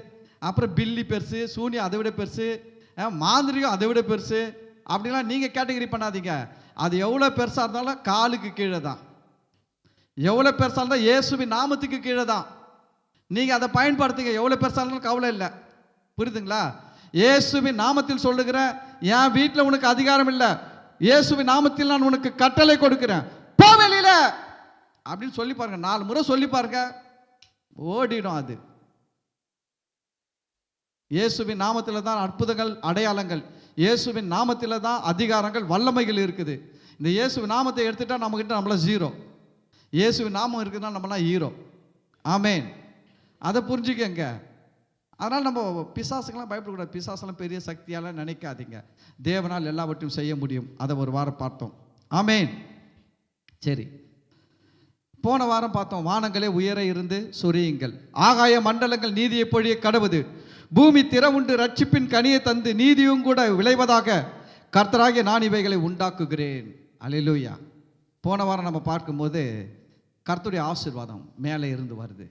அப்புறம் பில்லி பெருசு, சூனியம் அதை விட பெருசு, மாந்திரிகம் அதை விட பெருசு, அப்படிலாம் நீங்கள் கேட்டகரி பண்ணாதீங்க. அது எவ்வளோ பெருசாக இருந்தாலும் காலுக்கு கீழே தான். எவ்வளோ பெருசாக இருந்தால் இயேசுவின் நாமத்துக்கு கீழே தான். நீங்கள் அதை பயன்படுத்துங்க. எவ்வளோ பெருசாக இருந்தாலும் கவலை இல்லை. புரியுதுங்களா? இயேசுவின் நாமத்தில் சொல்லுகிற, என் வீட்டில் உனக்கு அதிகாரம் இல்லை, இயேசுவின் நாமத்தில் நான் உனக்கு கட்டளை கொடுக்கிறேன், போ வெளியில அப்படின்னு சொல்லி பாருங்க. 4 முறை சொல்லி பாருங்க, ஓடிடும் அது. இயேசுவின் நாமத்தில் தான் அற்புதங்கள், அடையாளங்கள், இயேசுவின் நாமத்தில் தான் அதிகாரங்கள், வல்லமைகள் இருக்குது. இந்த இயேசுவின் நாமத்தை எடுத்துட்டா நம்மகிட்ட நம்மளாம் ஜீரோ. இயேசுவின் நாமம் இருக்குதுன்னா நம்மளாம் ஹீரோ. ஆமேன். அதை புரிஞ்சுக்கங்க. அதனால் நம்ம பிசாசுக்கெல்லாம் பயப்படக்கூடாது. பிசாசெல்லாம் பெரிய சக்தியால் நினைக்காதீங்க. தேவனால் எல்லாவற்றையும் செய்ய முடியும். அதை ஒரு வாரம் பார்த்தோம். ஆமேன். சரி, போன வாரம் பார்த்தோம், வானங்களே உயர இருந்து சொரியுங்கள், ஆகாய மண்டலங்கள் நீதியை பொழிய கடவுது, பூமி திறவுண்டு ரட்சிப்பின் கனியை தந்து நீதியும் கூட விளைவதாக கர்த்தராகிய நான் இவைகளை உண்டாக்குகிறேன். அல்லேலூயா. போன வாரம் நம்ம பார்க்கும்போது கர்த்தருடைய ஆசீர்வாதம் மேலே இருந்து வருது,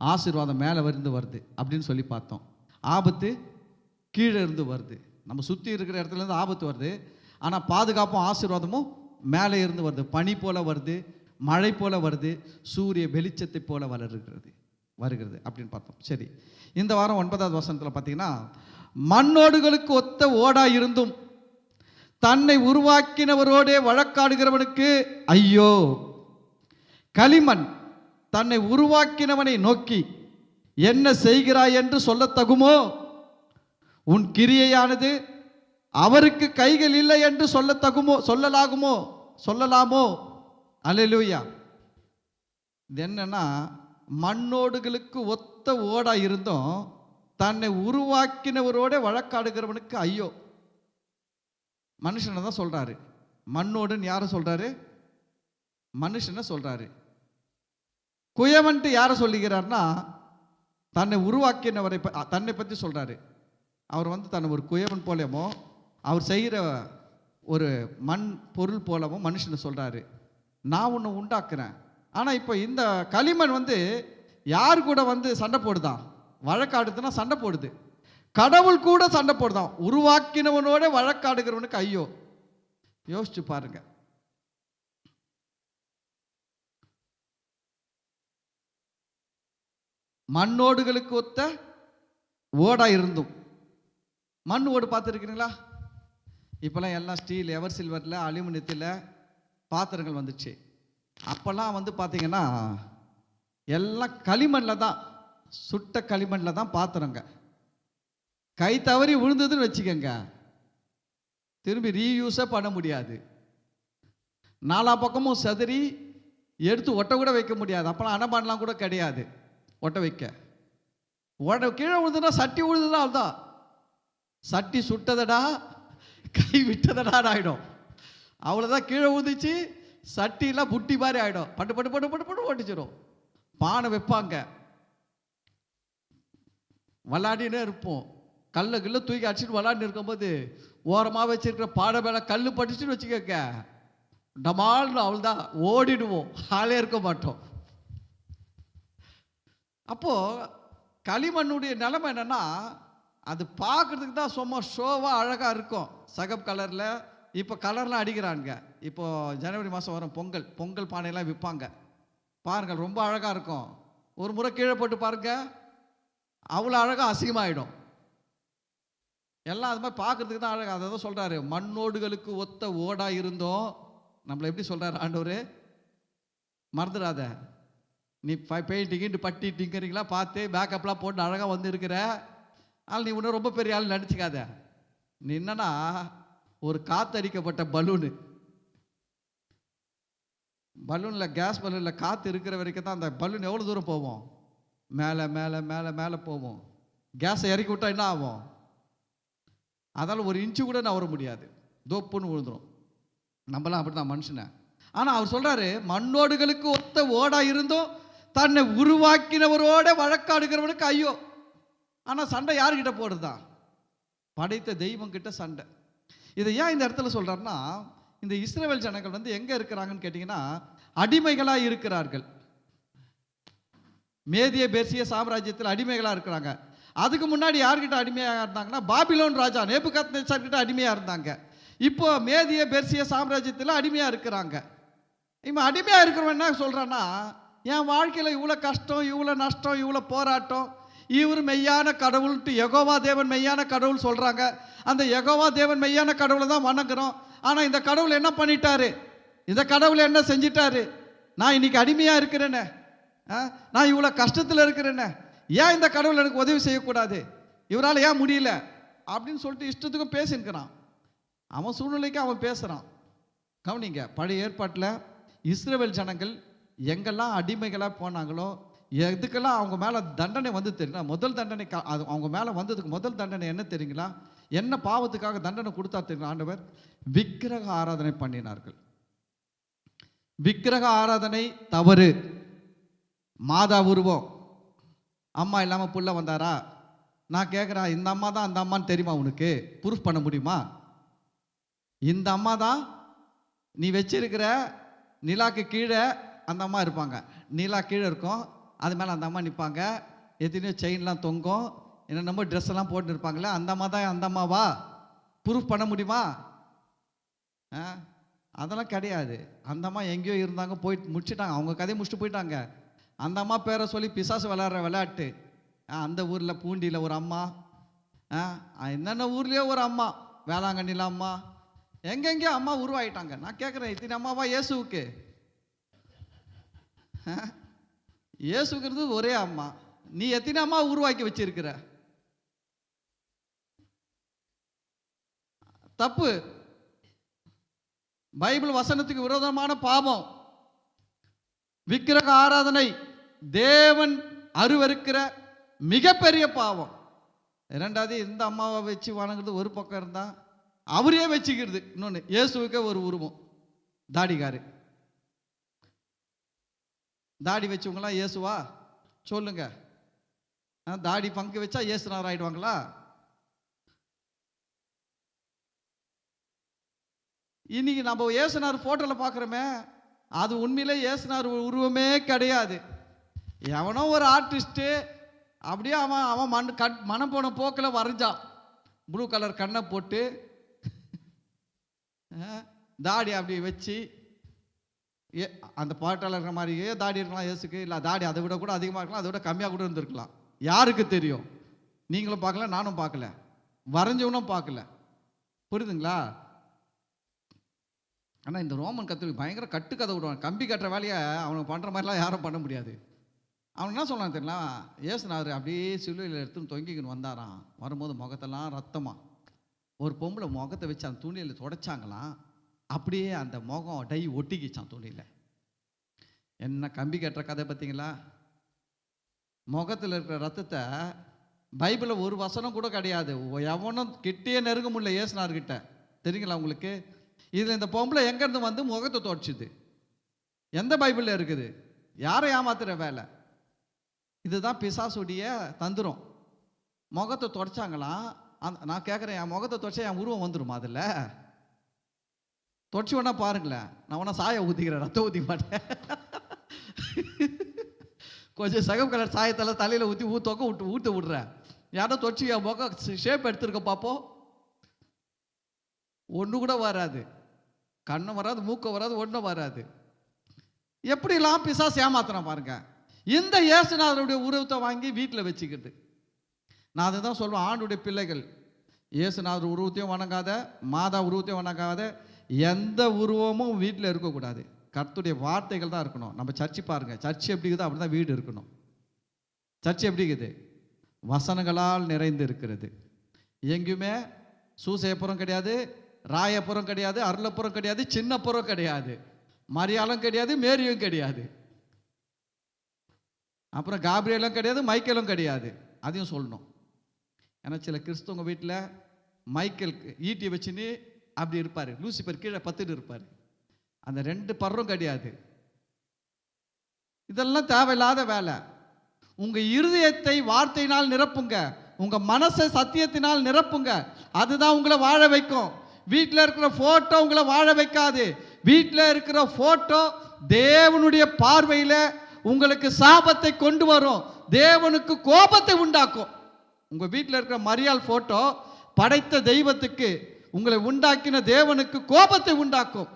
ஆசீர்வாதம் மேலே இருந்து வருது அப்படின்னு சொல்லி பார்த்தோம். ஆபத்து கீழே இருந்து வருது. நம்ம சுற்றி இருக்கிற இடத்துலேருந்து ஆபத்து வருது, ஆனால் பாதுகாப்பும் ஆசீர்வாதமும் மேலே இருந்து வருது. பனி போல வருது, மழை போல வருது, சூரிய வெளிச்சத்தை போல வருகிறது அப்படின்னு பார்த்தோம். சரி, இந்த வாரம் 9வது வசனத்தில் பார்த்தீங்கன்னா, மண்ணோடுகளுக்கு ஒத்த ஓடா இருந்தும் தன்னை உருவாக்கினவரோடே வழக்காடுகிறவனுக்கு ஐயோ, களிமண் தன்னை உருவாக்கினவனை நோக்கி என்ன செய்கிறாய் என்று சொல்லத்தகுமோ, உன் கிரியையானது அவருக்கு கைகள் இல்லை என்று சொல்லலாமோ. அல்லேலூயா. இது என்னன்னா, மண்ணோடுகளுக்கு ஒத்த ஓடா இருந்தும் தன்னை உருவாக்கினவரோட வழக்காடுகிறவனுக்கு ஐயோ. மனுஷனை தான் சொல்றாரு. மண்ணோடுன்னு யாரை சொல்றாரு? மனுஷனை சொல்றாரு. குயவன்ட்டு யாரை சொல்லுகிறார்னா, தன்னை உருவாக்கினவரை தன்னை பற்றி சொல்றாரு. அவர் தன்னை ஒரு குயவன் போலமோ, அவர் செய்கிற ஒரு மண் பொருள் போலவும் மனுஷனை சொல்றாரு. நான் உன்னை உண்டாக்குறேன். ஆனால் இப்போ இந்த களிமண் யார் கூட சண்டை போடுதான்? வழக்காடுதுன்னா சண்டை போடுது. கடவுள் கூட சண்டை போடுதான். உருவாக்கினவனோட வழக்காடுகிறவனுக்கு ஐயோ. யோசிச்சு பாருங்க. மண்ணோடுகளுக்கு ஒத்த ஓடா இருந்தும், மண் ஓடு பார்த்துருக்கிறீங்களா? இப்போல்லாம் எல்லாம் ஸ்டீல், எவர் சில்வரில், அலுமினியத்தில் பாத்திரங்கள் வந்துச்சு. அப்போல்லாம் பார்த்தீங்கன்னா எல்லாம் களிமண்ணில் தான், சுட்ட களிமண்ணில் தான் பாத்திரங்க. கை தவறி விழுந்ததுன்னு வச்சுக்கோங்க, திரும்பி ரீயூஸே பண்ண முடியாது. 4 பக்கமும் செதறி எடுத்து ஒட்ட கூட வைக்க முடியாது. அப்போல்லாம் அனபான்லாம் கூட கிடையாது ஒட்ட வைக்க. கீழே விழுதுன்னா சட்டி விழுதுதான், அதுதான் சட்டி சுட்டதடா கை விட்டதடா ஆகிடும். அவ்வளோதான். கீழே ஊதிச்சு சட்டிலாம் புட்டி மாதிரி ஆகிடும். பட்டு பட்டு பட்டு பட்டு பட்டு ஓட்டிச்சிடும். பானை வைப்பாங்க, விளாடினே இருப்போம். கல்ல தூக்கி அடிச்சுட்டு விளாடின்னு இருக்கும்போது ஓரமாக வச்சிருக்கிற பானை மேலே கல் பட்டுச்சுன்னு வச்சுக்கோங்க, டமால்னு அவ்வளோதான் ஓடிடுவோம், ஆளே இருக்க மாட்டோம். அப்போது களிமண்ணுடைய நிலைமை என்னென்னா, அது பார்க்குறதுக்கு தான் சும்மா ஷோவாக அழகாக இருக்கும், சகப் கலரில். இப்போ கலர்லாம் அடிக்கிறாங்க. இப்போது ஜனவரி மாதம் வரும் பொங்கல் பானையெல்லாம் விற்பாங்க பாருங்கள், ரொம்ப அழகாக இருக்கும். ஒரு முறை கீழே போட்டு பாருங்க, அவ்வளோ அழகாக அசிங்கமாகிடும். எல்லாம் அது மாதிரி பார்க்குறதுக்கு தான் அழகாக. அதை தான் சொல்கிறாரு, மண்ணோடுகளுக்கு ஒத்த ஓடா இருந்தோம். நம்மளை எப்படி சொல்கிறார் ஆண்டவர்? மறந்துடாத, நீ பெயிண்டிங்கிட்டு பட்டி டிங்கரிங்களா பார்த்து மேக்கப்லாம் போட்டு அழகாக வந்து இருக்கிற ஆனால் நீ இன்னும் ரொம்ப பெரிய ஆள் நடிச்சுக்காத. நீ என்னன்னா ஒரு காற்றடிக்கப்பட்ட பலூனில் கேஸ் பலூனில் காற்று இருக்கிற வரைக்கும் தான் அந்த பலூன் எவ்வளோ தூரம் போவோம், மேலே மேலே மேலே மேலே போவோம். கேஸை இறக்கி விட்டா என்ன ஆகும்? அதால் ஒரு இன்ச்சு கூட நவர முடியாது, தோப்புன்னு விழுந்துடும். நம்மளாம் அப்படி தான் மனுஷனை. ஆனால் அவர் சொல்கிறாரு, மண்ணோடுகளுக்கு ஒத்த ஓடா இருந்தும் தன்னை உருவாக்கினவரோட வழக்காடுகிறவனுக்கு ஐயோ. ஆனால் சண்டை யாருக்கிட்ட போடுறதா? படைத்த தெய்வம் கிட்ட சண்டை. இதை ஏன் இந்த இடத்துல சொல்கிறாருன்னா, இந்த இஸ்ரவேல் ஜனங்கள் வந்து எங்கே இருக்கிறாங்கன்னு கேட்டிங்கன்னா, அடிமைகளாக இருக்கிறார்கள். மேதிய பெர்சிய சாம்ராஜ்யத்தில் அடிமைகளாக இருக்கிறாங்க. அதுக்கு முன்னாடி யார்கிட்ட அடிமையாக இருந்தாங்கன்னா, பாபிலோன் ராஜா நேபுகாத்நேச்சார் கிட்ட அடிமையாக இருந்தாங்க. இப்போ மேதிய பெர்சிய சாம்ராஜ்யத்தில் அடிமையாக இருக்கிறாங்க. இவன் அடிமையாக இருக்கிறவன் என்ன சொல்கிறான்னா, என் வாழ்க்கையில் இவ்வளோ கஷ்டம், இவ்வளோ நஷ்டம், இவ்வளோ போராட்டம், இவர் மெய்யான கடவுள்ட்டு யெகோவா தேவன் மெய்யான கடவுள் சொல்கிறாங்க. அந்த யெகோவா தேவன் மெய்யான கடவுளை தான் வணங்குறோம். ஆனால் இந்த கடவுள் என்ன பண்ணிட்டாரு, இந்த கடவுள் என்ன செஞ்சிட்டாரு, நான் இன்னைக்கு அடிமையாக இருக்கிறேன்னு, நான் இவ்வளோ கஷ்டத்தில் இருக்கிறேன்னு, ஏன் இந்த கடவுள் எனக்கு உதவி செய்யக்கூடாது, இவரால் ஏன் முடியல அப்படின்னு சொல்லிட்டு இஷ்டத்துக்கும் பேசின்னுக்கிறான். அவன் சூழ்நிலைக்கு அவன் பேசுகிறான். கவனிங்க, பழைய ஏற்பாட்டில் இஸ்ரவேல் ஜனங்கள் எங்கெல்லாம் அடிமைகளாக போனாங்களோ, எதுக்கெல்லாம் அவங்க மேலே தண்டனை வந்து தெரியுங்களா? முதல் தண்டனை அவங்க மேலே வந்ததுக்கு முதல் தண்டனை என்ன தெரியுங்களா? என்ன பாவத்துக்காக தண்டனை கொடுத்தா தெரியுங்களா? ஆண்டவர் விக்கிரக ஆராதனை பண்ணினார்கள். விக்கிரக ஆராதனை தவறு. மாதா உருவம், அம்மா இல்லாமல் புள்ள வந்தாரா? நான் கேட்குறேன், இந்த அம்மா தான் அந்த அம்மான்னு தெரியுமா உனக்கு? ப்ரூஃப் பண்ண முடியுமா? இந்த அம்மா தான் நீ வச்சிருக்கிற நிலாக்கு கீழே அந்த அம்மா இருப்பாங்க. நிலா கீழே இருக்கும், அது மேலே அந்த அம்மா நிற்பாங்க. எத்தனையோ செயின்லாம் தொங்கும், என்னென்னமோ ட்ரெஸ் எல்லாம் போட்டு இருப்பாங்களே, அந்த அம்மா தான் அந்த அம்மாவா? ப்ரூஃப் பண்ண முடியுமா? அதெல்லாம் கிடையாது. அந்த அம்மா எங்கேயோ இருந்தாங்க, போயிட்டு முடிச்சுட்டாங்க, அவங்க கதையை முடிச்சுட்டு போயிட்டாங்க. அந்த அம்மா பேரை சொல்லி பிசாசு விளையாடுற விளையாட்டு. அந்த ஊரில் பூண்டியில் ஒரு அம்மா, என்னென்ன ஊர்லேயோ ஒரு அம்மா, வேளாங்கண்ணியில் அம்மா, எங்கெங்கேயோ அம்மா உருவாயிட்டாங்க. நான் கேட்குறேன், இத்தனை அம்மாவா இயேசுவுக்கு? இயேசுங்கிறது ஒரே அம்மா. நீ எத்தனை அம்மா உருவாக்கி வச்சிருக்கிற? தப்பு. பைபிள் வசனத்துக்கு விரோதமான பாவம் விக்கிரக ஆராதனை, தேவன் அருவருக்கிற மிகப்பெரிய பாவம். இரண்டாவது, இந்த அம்மாவை வச்சு வணங்குறது ஒரு பக்கம் இருந்தா, அவரே வச்சுக்கிறது இன்னொன்று. இயேசுவுக்கே ஒரு உருவம், தாடிகாரு. தாடி வச்சவங்களாம் இயேசுவா சொல்லுங்க? தாடி பங்கு வச்சா இயேசுனார் ஆயிடுவாங்களா? இன்னைக்கு நம்ம இயேசுனார் போட்டோல பார்க்குறோமே, அது உண்மையிலே இயேசுனார் உருவமே கிடையாது. எவனோ ஒரு ஆர்டிஸ்ட்டு அப்படியே அவன் மனம் போன போக்கில் வரைஞ்சான். ப்ளூ கலர் கண்ணை போட்டு தாடி அப்படி வச்சு, அந்த பாட்டாளர் இருக்கிற மாதிரியே தாடி இருக்கலாம் இயேசுக்கு. இல்லை, தாடி அதை விட கூட அதிகமாக இருக்கலாம், அதை விட கம்மியாக கூட இருந்திருக்கலாம். யாருக்கு தெரியும்? நீங்களும் பார்க்கல, நானும் பார்க்கல, வரைஞ்சவனும் பார்க்கல. புரியுதுங்களா? ஆனால் இந்த ரோமன் கத்தோலிக்க பயங்கர கட்டுக்கதை விடுவான். கம்பி கட்டுற வேலையை அவனுக்கு பண்ணுற மாதிரிலாம் யாரும் பண்ண முடியாது. அவன் என்ன சொன்னான் தெரியல, இயேசுனார் அப்படியே சிலுவையில் எடுத்துன்னு தொங்கிக்கின்னு வந்தாராம். வரும்போது முகத்தெல்லாம் ரத்தமாக, ஒரு பொம்பளை முகத்தை வச்சு அந்த துணியில் துடைச்சாங்களாம். அப்படியே அந்த முகம் டை ஒட்டிக்கிச்சான் துணியில். என்ன கம்பி கட்டுற கதை பார்த்தீங்களா? முகத்தில் இருக்கிற ரத்தத்தை பைபிளில் ஒரு வசனம் கூட கிடையாது. எவனும் கிட்டே நெருங்க முடியல இயேசுனார்கிட்ட. தெரியுங்களா உங்களுக்கு? இதில் இந்த பொம்பளை எங்கேருந்து வந்து முகத்தை துடைச்சிது? எந்த பைபிளில் இருக்குது? யாரை ஏமாத்துற வேலை? இதுதான் பிசாசுடைய தந்திரம். முகத்தை துடைச்சாங்களாம். நான் கேட்குறேன், என் முகத்தை துடைச்சா என் உருவம் வந்துடுமா? அதில் தொடச்சி வேணா பாருங்களேன். நான் வேணா சாயை ஊற்றிக்கிறேன், ரத்தம் ஊற்றிக்க மாட்டேன். கொஞ்சம் சகம் கலர் சாயத்தெல்லாம் தலையில் ஊற்றி ஊற்ற விட்றேன். யாரோ தொடச்சி என் முகம் ஷேப் எடுத்துருக்க பார்ப்போம், ஒன்று கூட வராது. கண்ணும் வராது, மூக்கம் வராது, ஒன்றும் வராது. எப்படிலாம் பிசாசு ஏமாத்துறான் பாருங்க. இந்த இயேசுநாதருடைய உருவத்தை வாங்கி வீட்டில் வச்சுக்கிட்டு, நான் அதுதான் சொல்லுவேன், ஆண்டுடைய பிள்ளைகள் இயேசுநாதர் உருவத்தையும் வணங்காத, மாதா உருவத்தையும் வணங்காத, எந்த உருவமும் வீட்டில் இருக்கக்கூடாது. கர்த்தருடைய வார்த்தைகள் தான் இருக்கணும். நம்ம சர்ச்சு பாருங்கள், சர்ச்சு எப்படி இருக்குதோ அப்படி தான் வீடு இருக்கணும். சர்ச்சு எப்படி இருக்குது? வசனங்களால் நிறைந்து இருக்கிறது. எங்கேயுமே சூசையப்புறம் கிடையாது, ராயப்புறம் கிடையாது, அருளப்புறம் கிடையாது, சின்னப்புறம் கிடையாது, மரியாளும் கிடையாது, மேரியும் கிடையாது, அப்புறம் காப்ரியலும் கிடையாது, மைக்கேலும் கிடையாது. அதையும் சொல்லணும். ஏன்னா சில கிறிஸ்தவங்க வீட்டில் மைக்கேல் ஈட்டி வச்சுன்னு அப்படி இருப்பார், லூசிபர் கீழே பத்துட்டு இருப்பார். அந்த 2 பர்றும் கிடையாது. இதெல்லாம் தேவையில்லாத வேலை. உங்க இருதயத்தை வார்த்தையினால் நிரப்புங்க, உங்க மனசை சத்தியத்தினால் நிரப்புங்க. அதுதான் உங்களை வாழ வைக்கும். வீட்டில் இருக்கிற போட்டோ உங்களை வாழ வைக்காது. வீட்டில் இருக்கிற போட்டோ தேவனுடைய பார்வையில் உங்களுக்கு சாபத்தை கொண்டு வரும், தேவனுக்கு கோபத்தை உண்டாக்கும். உங்க வீட்டில் இருக்கிற மரியாள் போட்டோ படைத்த தெய்வத்துக்கு, உங்களை உண்டாக்கின தேவனுக்கு கோபத்தை உண்டாக்கும்.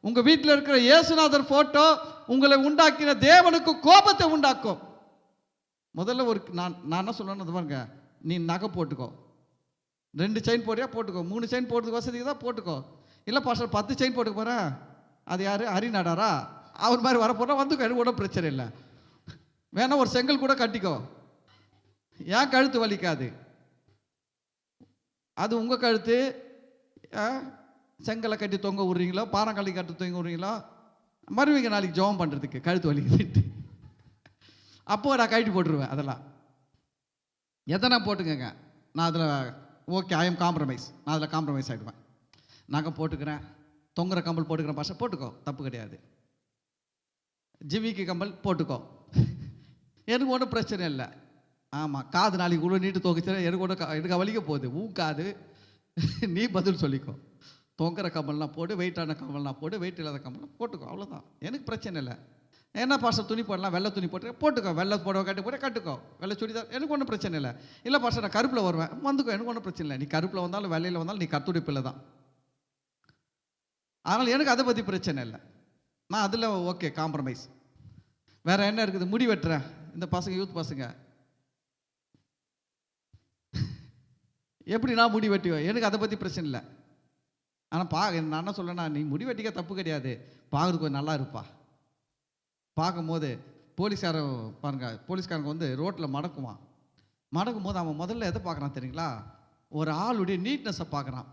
உங்க வீட்டில் இருக்கிற இயேசுநாதர் போட்டோ உங்களை உண்டாக்கின தேவனுக்கு கோபத்தை உண்டாக்கும். முதல்ல நான் என்ன சொல்லணும் பாருங்க, நீ நகை போட்டுக்கோ, 2 செயின் போடுறியா போட்டுக்கோ, 3 செயின் போடுறதுக்கு வசதிக்கு தான் போட்டுக்கோ. இல்லை பாஸ்டர் 10 செயின் போட்டுக்க போகிறேன், அது யார் அரிநாடாரா, அவர் மாதிரி வரப்போனால் வந்துக்கோ, எனக்கு கூட பிரச்சனை இல்லை. வேணா ஒரு செங்கல் கூட கட்டிக்கோ, ஏன் கழுத்து வலிக்காது. அது உங்கள் கழுத்து. செங்கலை கட்டி தொங்க விட்றீங்களோ, பாறங்கல்லி கட்டி தொங்க விட்றீங்களோ, மறுவீங்க நாளைக்கு ஜெபம் பண்ணுறதுக்கு கழுத்து வலிக்குதுட்டு. அப்போ நான் கழட்டி போட்டுருவேன். அதெல்லாம் எத்தனை போட்டுக்கங்க, நான் அதில் ஓகே, ஐ எம் காம்ப்ரமைஸ், நான் அதில் காம்ப்ரமைஸ் ஆகிடுவேன். நகை போட்டுக்கிறேன், தொங்குற கம்பல் போட்டுக்கிறேன், பாஷா போட்டுக்கோ, தப்பு கிடையாது. ஜிமிக்கு கம்பல் போட்டுக்கோ, எனக்கு ஒன்றும் பிரச்சனை இல்லை. ஆமாம், காது நாளைக்கு உள்ள நீட்டு தோக்கிச்சு, எனக்கு வலிக்க போகுது, காது, நீ பதில் சொல்லிக்கோ. தொங்குற கம்பல்லாம் போட்டு, வெயிட்டான கம்பல்லாம் போட்டு, வெயிட் இல்லாத கம்பல்லாம் போட்டுக்கோ, அவ்வளோதான், எனக்கு பிரச்சனை இல்லை. என்ன பாஸ்டர் துணி போடலாம், வெள்ளை துணி போட்டு போட்டுக்கோ, வெள்ளை போட கட்டி போட்டு கட்டுக்கோ, வெள்ளை சுடிதார், எனக்கு ஒன்றும் பிரச்சனை இல்லை. இல்லை பாஸ்டர் நான் கருப்பில் வருவேன், வந்துக்கோ, எனக்கு ஒன்றும் பிரச்சனை இல்லை. நீ கருப்பில் வந்தாலும் வெள்ளையில் வந்தாலும் நீ கர்த்தருடைய பிள்ளை தான். அதனால் எனக்கு அதை பற்றி பிரச்சனை இல்லை, நான் அதில் ஓகே காம்ப்ரமைஸ். வேறு என்ன இருக்குது? முடி வெட்டுறேன், இந்த பசங்க யூத் பசங்க எப்படி நான் முடி வெட்டிவேன், எனக்கு அதை பற்றி பிரச்சனை இல்லை. ஆனால் நான் என்ன சொல்லேன்னா, நீ முடி வெட்டிக்க தப்பு கிடையாது, பார்க்குறதுக்கு கொஞ்சம் நல்லா இருப்பா. பார்க்கும்போது போலீஸ்காரன் பாருங்க, போலீஸ்காரங்க வந்து ரோட்டில் மடக்கும் போது அவன் முதல்ல எதை பார்க்குறான் தெரியுங்களா? ஒரு ஆளுடைய நீட்னஸை பார்க்குறான்.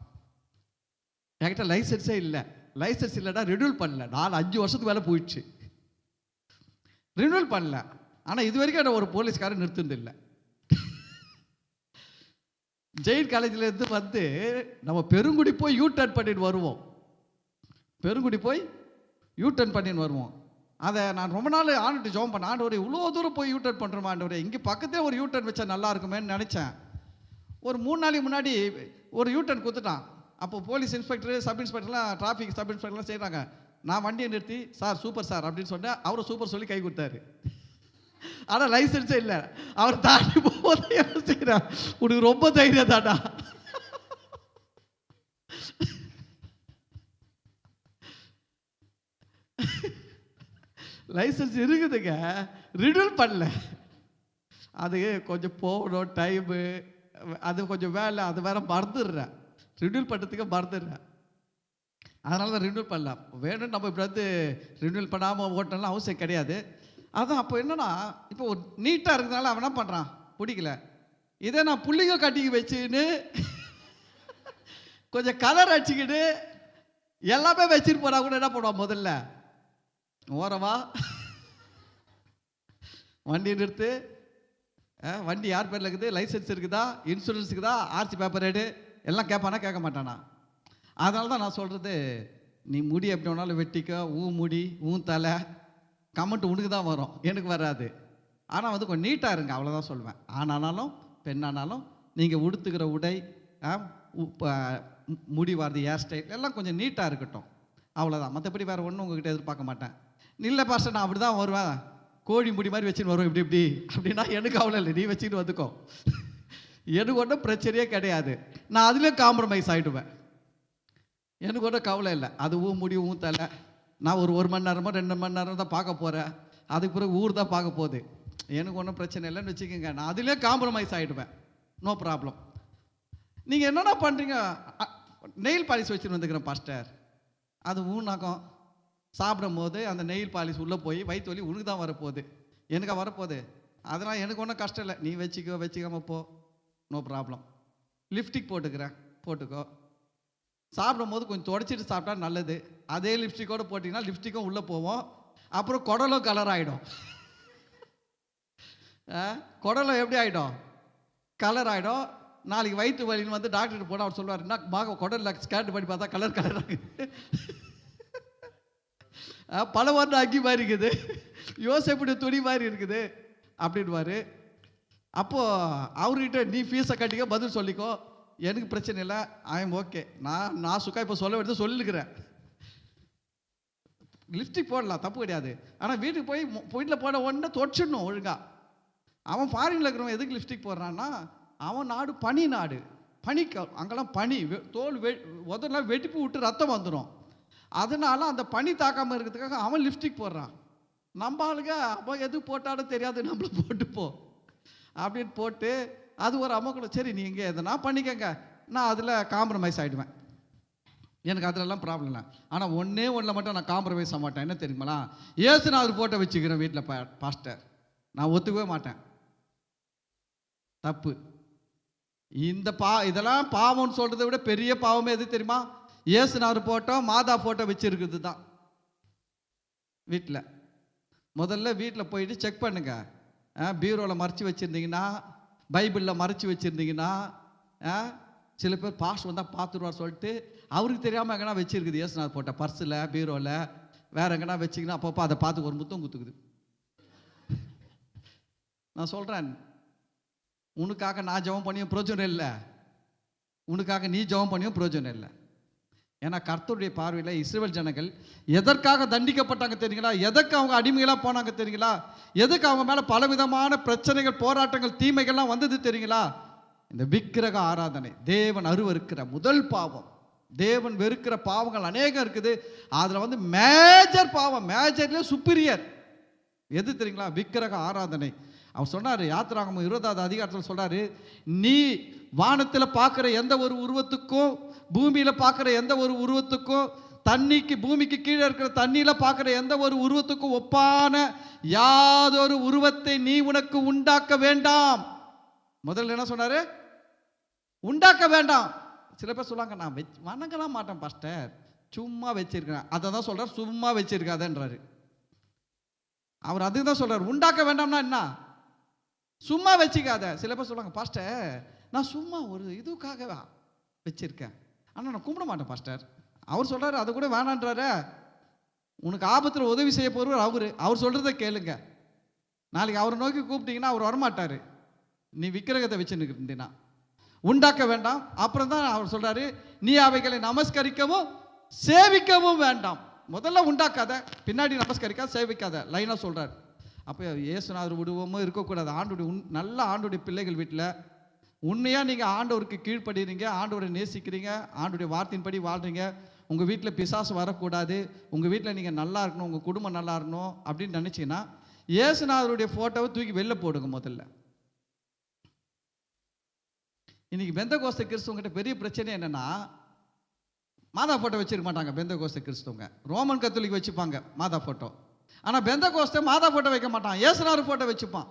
என்கிட்ட லைசன்ஸே இல்லை, லைசன்ஸ் இல்லைடா, ரினியூவல் பண்ணல, 4-5 வருஷத்துக்கு மேலே போயிடுச்சு, ரினியூவல் பண்ணல. ஆனால் இது வரைக்கும் என்ன ஒரு போலீஸ்காரன் நிறுத்துனது இல்லை. ஜெயின் காலேஜ்லேருந்து வந்து நம்ம பெருங்குடி போய் யூ டர்ன் பண்ணிட்டு வருவோம், பெருங்குடி போய் யூ டர்ன் பண்ணின்னு வருவோம். அதை நான் ரொம்ப நாள் ஆண்டுட்டு ஜோம் பண்ணேன், ஆண்டவரே இவ்வளோ தூரம் போய் யூ டர்ன் பண்ணுறோம் ஆண்டவரே, இங்கே பக்கத்தே ஒரு யூ டர்ன் வச்சா நல்லா இருக்குமேன்னு நினச்சேன். ஒரு 3 நாளைக்கு முன்னாடி ஒரு யூ டர்ன் கொடுத்துட்டான். அப்போ போலீஸ் இன்ஸ்பெக்டர், சப் இன்ஸ்பெக்டர்லாம், டிராஃபிக் சப் இன்ஸ்பெக்டர்லாம் செய்கிறாங்க. நான் வண்டியை நிறுத்தி சார் சூப்பர் சார் அப்படின்னு சொன்னேன், அவரை சூப்பர் சொல்லி கை கொடுத்தாரு. ஆனால் லைசன்ஸே இல்லை. அவர் தாண்டி போதே யோசிக்கிறேன், உனக்கு ரொம்ப தைரியம் தாண்டா. லைசன்ஸ் இருக்குதுங்க, ரினியூவல் பண்ணல. அது கொஞ்சம் போகணும் டைமு, அது கொஞ்சம் வேலை, அது வேற மறந்துடுறேன், ரினியூவல் பண்ணுறதுக்கு மறந்துடுறேன். அதனால தான் ரினியூவல் பண்ணலாம். வேணும் நம்ம இப்படி வந்து ரினியூவல் பண்ணாமல் ஓட்டலாம் அவசியம் கிடையாது. அதான் அப்போ என்னன்னா, இப்போ ஒரு நீட்டாக இருக்கிறதுனால அவன் என்ன பண்ணுறான், பிடிக்கல. இதே நான் புள்ளிங்க கட்டிக்கு வச்சுன்னு கொஞ்சம் கலர் அடிச்சுக்கிட்டு எல்லாமே வச்சுட்டு போனா கூட என்ன பண்ணுவான், முதல்ல ஓரவா வண்டி நிறுத்து, வண்டி யார் பேரில் இருக்குது, லைசன்ஸ் இருக்குதா, இன்சூரன்ஸ் இருக்குதா, ஆர்சி பேப்பர் எடு, எல்லாம் கேட்பானா கேட்க மாட்டானா. அதனால தான் நான் சொல்கிறது, நீ முடி எப்படி வேணாலும் வெட்டிக்க, முடி தலை கமெண்ட் உனக்கு தான் வரும், எனக்கு வராது. ஆனால் வந்து கொஞ்சம் நீட்டாக இருங்க, அவ்வளோதான் சொல்லுவேன். ஆனாலும் பெண்ணானாலும் நீங்கள் உடுத்துக்கிற உடை, முடி வாரது, ஹேர் ஸ்டைல் எல்லாம் கொஞ்சம் நீட்டாக இருக்கட்டும், அவ்வளோதான். மற்றபடி வேறு ஒன்றும் உங்ககிட்ட எதிர்பார்க்க மாட்டேன். இல்லை பாஸ்டர் நான் அப்படி தான் வருவேன், கோழி முடி மாதிரி வச்சுன்னு வருவேன் இப்படி அப்படின்னா எனக்கு அவ்வளோ இல்லை, நீ வச்சுக்கிட்டு வந்துக்கோ, எனக்கு ஒன்றும் பிரச்சனையே கிடையாது. நான் அதுலேயும் காம்ப்ரமைஸ் ஆகிடுவேன், எனக்கு ஒன்றும் கவலை இல்லை. அதுவும் முடி தலை, நான் ஒரு 1 மணி நேரமோ 2 மணி நேரம் தான் பார்க்க போகிறேன், அதுக்கு பிறகு ஊர் தான் பார்க்க போகுது, எனக்கு ஒன்றும் பிரச்சனை இல்லைன்னு வச்சுக்கோங்க. நான் அதுலேயே காம்ப்ரமைஸ் ஆகிடுவேன், நோ ப்ராப்ளம். நீங்கள் என்னென்ன பண்ணுறீங்க, நெயில் பாலிஷ் வச்சுன்னு வந்துக்கிறேன் பாஸ்டர், அது ஊனாக்கம், சாப்பிடும் போது அந்த நெயில் பாலிஷ் உள்ளே போய் வயிற்று வலி உனக்கு தான் வரப்போகுது, எனக்கா வரப்போகுது. அதனால் எனக்கு ஒன்றும் கஷ்டம் இல்லை, நீ வச்சுக்காம போ, நோ ப்ராப்ளம். லிப்ஸ்டிக் போட்டுக்கிறேன், போட்டுக்கோ. சாப்பிடும் போது கொஞ்சம் தொடச்சிட்டு சாப்பிட்டா நல்லது. அதே லிப்ஸ்டிக்கோடு போட்டிங்கன்னா லிப்ஸ்டிக்கும் உள்ளே போவோம், அப்புறம் குடலும் கலர் ஆகிடும். குடலும் எப்படி ஆகிடும்? கலர் ஆகிடும். நாளைக்கு வயிற்று வலின்னு வந்து டாக்டர் போனால் அவர் சொல்லுவார், என்ன மாக குடலில் ஸ்கேன் பண்ணி பார்த்தா கலர் ஆகுது, பல வருடம் அங்கி மாதிரி இருக்குது, யோசிப்படி துணி மாதிரி இருக்குது அப்படின்வாரு. அப்போது அவர்கிட்ட நீ ஃபீஸை கட்டிக்க, பதில் சொல்லிக்கோ, எனக்கு பிரச்சனை இல்லை, ஐ எம் ஓகே, நான் சுக்கா இப்போ சொல்ல வேண்டியது சொல்லிருக்கிறேன். லிப்ஸ்டிக் போடலாம், தப்பு கிடையாது. ஆனால் வீட்டுக்கு போய் வீட்டில் போட உடனே தொடச்சிடணும் ஒழுங்கா. அவன் ஃபாரினில் இருக்கிறவன் எதுக்கு லிப்ஸ்டிக் போடுறான்னா, அவன் நாடு பனி நாடு, பனிக்க அங்கெல்லாம் பனி, தோல் உதரெல்லாம் வெடிப்பு விட்டு ரத்தம் வந்துடும். அதனால அந்த பனி தாக்காமல் இருக்கிறதுக்காக அவன் லிப்ஸ்டிக் போடுறான். நம்ம ஆளுங்க அவன் எது போட்டாலும் தெரியாது, நம்மள போட்டுப்போ அப்படின்னு போட்டு அது ஒரு அமக்கலம். சரி நீங்கள் எதனா பண்ணிக்கங்க, நான் அதில் காம்ப்ரமைஸ் ஆகிடுவேன், எனக்கு அதிலெல்லாம் ப்ராப்ளம் இல்லை. ஆனால் ஒன்றில் மட்டும் நான் காம்ப்ரமைஸ் ஆக மாட்டேன். என்ன தெரியுங்களா? ஏசுநாதர் ஃபோட்டோ வச்சுக்கிறேன் வீட்டில், பாஸ்டர், நான் ஒத்துக்கவே மாட்டேன், தப்பு. இதெல்லாம் பாவம்னு சொல்கிறத விட பெரிய பாவமே எது தெரியுமா? ஏசுநாதர் ஃபோட்டோ, மாதா ஃபோட்டோ வச்சுருக்குது தான் வீட்டில். முதல்ல வீட்டில் போயிட்டு செக் பண்ணுங்க. பீரோவில் மறைச்சி வச்சுருந்தீங்கன்னா, பைபிளில் மறைச்சி வச்சுருந்தீங்கன்னா, சில பேர் பாஸ்ட் வந்தால் பார்த்துருவார் சொல்லிட்டு அவருக்கு தெரியாமல் எங்கன்னா வச்சுருக்குது ஏசுநாதர் ஃபோட்டோ, பர்ஸில், பீரோவில், வேறு எங்கன்னா வச்சிங்கன்னா அப்பப்போ அதை பார்த்து ஒரு முத்தம் குத்துக்குது. நான் சொல்கிறேன், உனக்காக நான் ஜெபம் பண்ணியும் பிரயோஜனம் இல்லை, உனக்காக நீ ஜெபம் பண்ணியும் பிரயோஜனம் இல்லை. ஏன்னா கர்த்தருடைய பார்வையில் இஸ்ரவேல் ஜனங்கள் எதற்காக தண்டிக்கப்பட்டாங்க தெரியுங்களா? எதற்கு அவங்க அடிமைகளாக போனாங்க தெரியுங்களா? எதுக்கு அவங்க மேலே பலவிதமான பிரச்சனைகள், போராட்டங்கள், தீமைகள்லாம் வந்தது தெரியுங்களா? இந்த விக்கிரக ஆராதனை தேவன் அருவருக்கிற முதல் பாவம். தேவன் வெறுக்கிற பாவங்கள் அநேகம் இருக்குது. அதில் வந்து மேஜர் பாவம், மேஜர்லேயே சுப்பீரியர் எது தெரியுங்களா? விக்கிரக ஆராதனை. அவர் சொன்னார், யாத்திராகமம் 20வது அதிகாரத்தில் சொல்கிறாரு, நீ வானத்தில் பார்க்குற எந்த ஒரு உருவத்துக்கும், பூமியில் பார்க்குற எந்த ஒரு உருவத்துக்கும், பூமிக்கு கீழே இருக்கிற தண்ணியில் பார்க்குற எந்த ஒரு உருவத்துக்கும் ஒப்பான யாதொரு உருவத்தை நீ உனக்கு உண்டாக்க வேண்டாம். முதல்ல என்ன சொன்னார்? உண்டாக்க வேண்டாம். சில பேர் சொல்லுவாங்க, நான் வணங்கலாம் மாட்டேன் பாஸ்டர், சும்மா வச்சிருக்கிறேன். அதை தான் சொல்கிறார், சும்மா வச்சிருக்காதன்றாரு. அவர் அதுக்கு தான் சொல்கிறார், உண்டாக்க வேண்டாம்னா என்ன? சும்மா வச்சுக்காத. சில பேர் சொல்லுவாங்க, பாஸ்டர் நான் சும்மா ஒரு இதுக்காக வச்சிருக்கேன், ஆனால் நான் கும்பிட மாட்டேன் பாஸ்டர். அவர் சொல்கிறாரு, அதை கூட வேணான்றாரு. உனக்கு ஆபத்தில் உதவி செய்ய போகிறவர் அவர் சொல்கிறத கேளுங்க. நாளைக்கு அவரை நோக்கி கூப்பிட்டீங்கன்னா அவர் வரமாட்டார், நீ விக்கிரகத்தை வச்சுன்னு இருந்தீங்கன்னா. உண்டாக்க வேண்டாம். அப்புறம் தான் அவர் சொல்கிறாரு, நீ அவைகளை நமஸ்கரிக்கவும் சேவிக்கவும் வேண்டாம். முதல்ல உண்டாக்காத, பின்னாடி நமஸ்கரிக்காத, சேவிக்காத, லைனாக சொல்கிறார். அப்போ இயேசுநாதர் உருவமும் இருக்கக்கூடாது. நல்ல ஆண்டுடைய பிள்ளைகள் வீட்டில் உண்மையாக நீங்கள் ஆண்டவருக்கு கீழ்ப்படுறீங்க, ஆண்டவரை நேசிக்கிறீங்க, ஆண்டுடைய வார்த்தையின்படி வாழ்கிறீங்க, உங்கள் வீட்டில் பிசாசு வரக்கூடாது, உங்கள் வீட்டில் நீங்கள் நல்லா இருக்கணும், உங்கள் குடும்பம் நல்லா இருக்கணும் அப்படின்னு நினச்சிங்கன்னா இயேசுநாதருடைய ஃபோட்டோவை தூக்கி வெளில போடுங்க. முதல்ல இன்னைக்கு பெந்தகோஸ்தே கிறிஸ்துவங்கிட்ட பெரிய பிரச்சனை என்னென்னா, மாதா ஃபோட்டோ வச்சிருக்க மாட்டாங்க பெந்தகோஸ்தே கிறிஸ்துவங்க. ரோமன் கத்தோலிக் வச்சுப்பாங்க மாதா ஃபோட்டோ. ஆனால் பெந்தகோஸ்தே மாதா ஃபோட்டோ வைக்க மாட்டான், இயேசுநாதர் ஃபோட்டோ வச்சுப்பான்.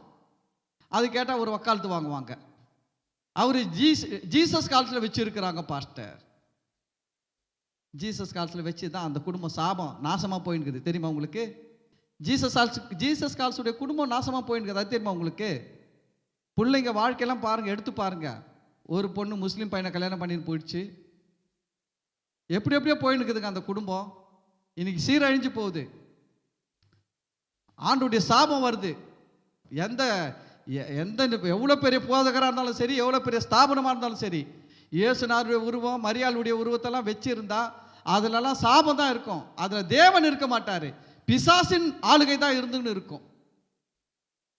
அது கேட்டால் ஒரு வக்காலத்து வாங்குவாங்க. அவர் ஜீசஸ் காலத்தில் வச்சுருக்கிறாங்க பாஸ்டர். ஜீசஸ் காலத்தில் வச்சு தான் அந்த குடும்பம் சாபம் நாசமாக போயின்னுக்குது, தெரியுமா உங்களுக்கு? ஜீசஸ் கால்ஸுடைய குடும்பம் நாசமாக போயின்னுக்குது, அது தெரியுமா உங்களுக்கு? பிள்ளைங்க வாழ்க்கையெல்லாம் பாருங்கள், எடுத்து பாருங்கள். ஒரு பொண்ணு முஸ்லீம் பையனை கல்யாணம் பண்ணின்னு போயிடுச்சு, எப்படியோ போயின்னுக்குதுங்க அந்த குடும்பம். இன்னைக்கு சீரழிஞ்சு போகுது, ஆண்டுடைய சாபம் வருது. எந்த எவ்வளோ பெரிய போதகராக இருந்தாலும் சரி, எவ்வளோ பெரிய ஸ்தாபனமாக இருந்தாலும் சரி, இயேசுநாதருடைய உருவம், மரியாளுடைய உருவத்தெல்லாம் வச்சிருந்தா அதிலெல்லாம் சாபம் தான் இருக்கும். அதில் தேவன் இருக்க மாட்டார், பிசாசின் ஆளுகை தான் இருந்துன்னு இருக்கும்.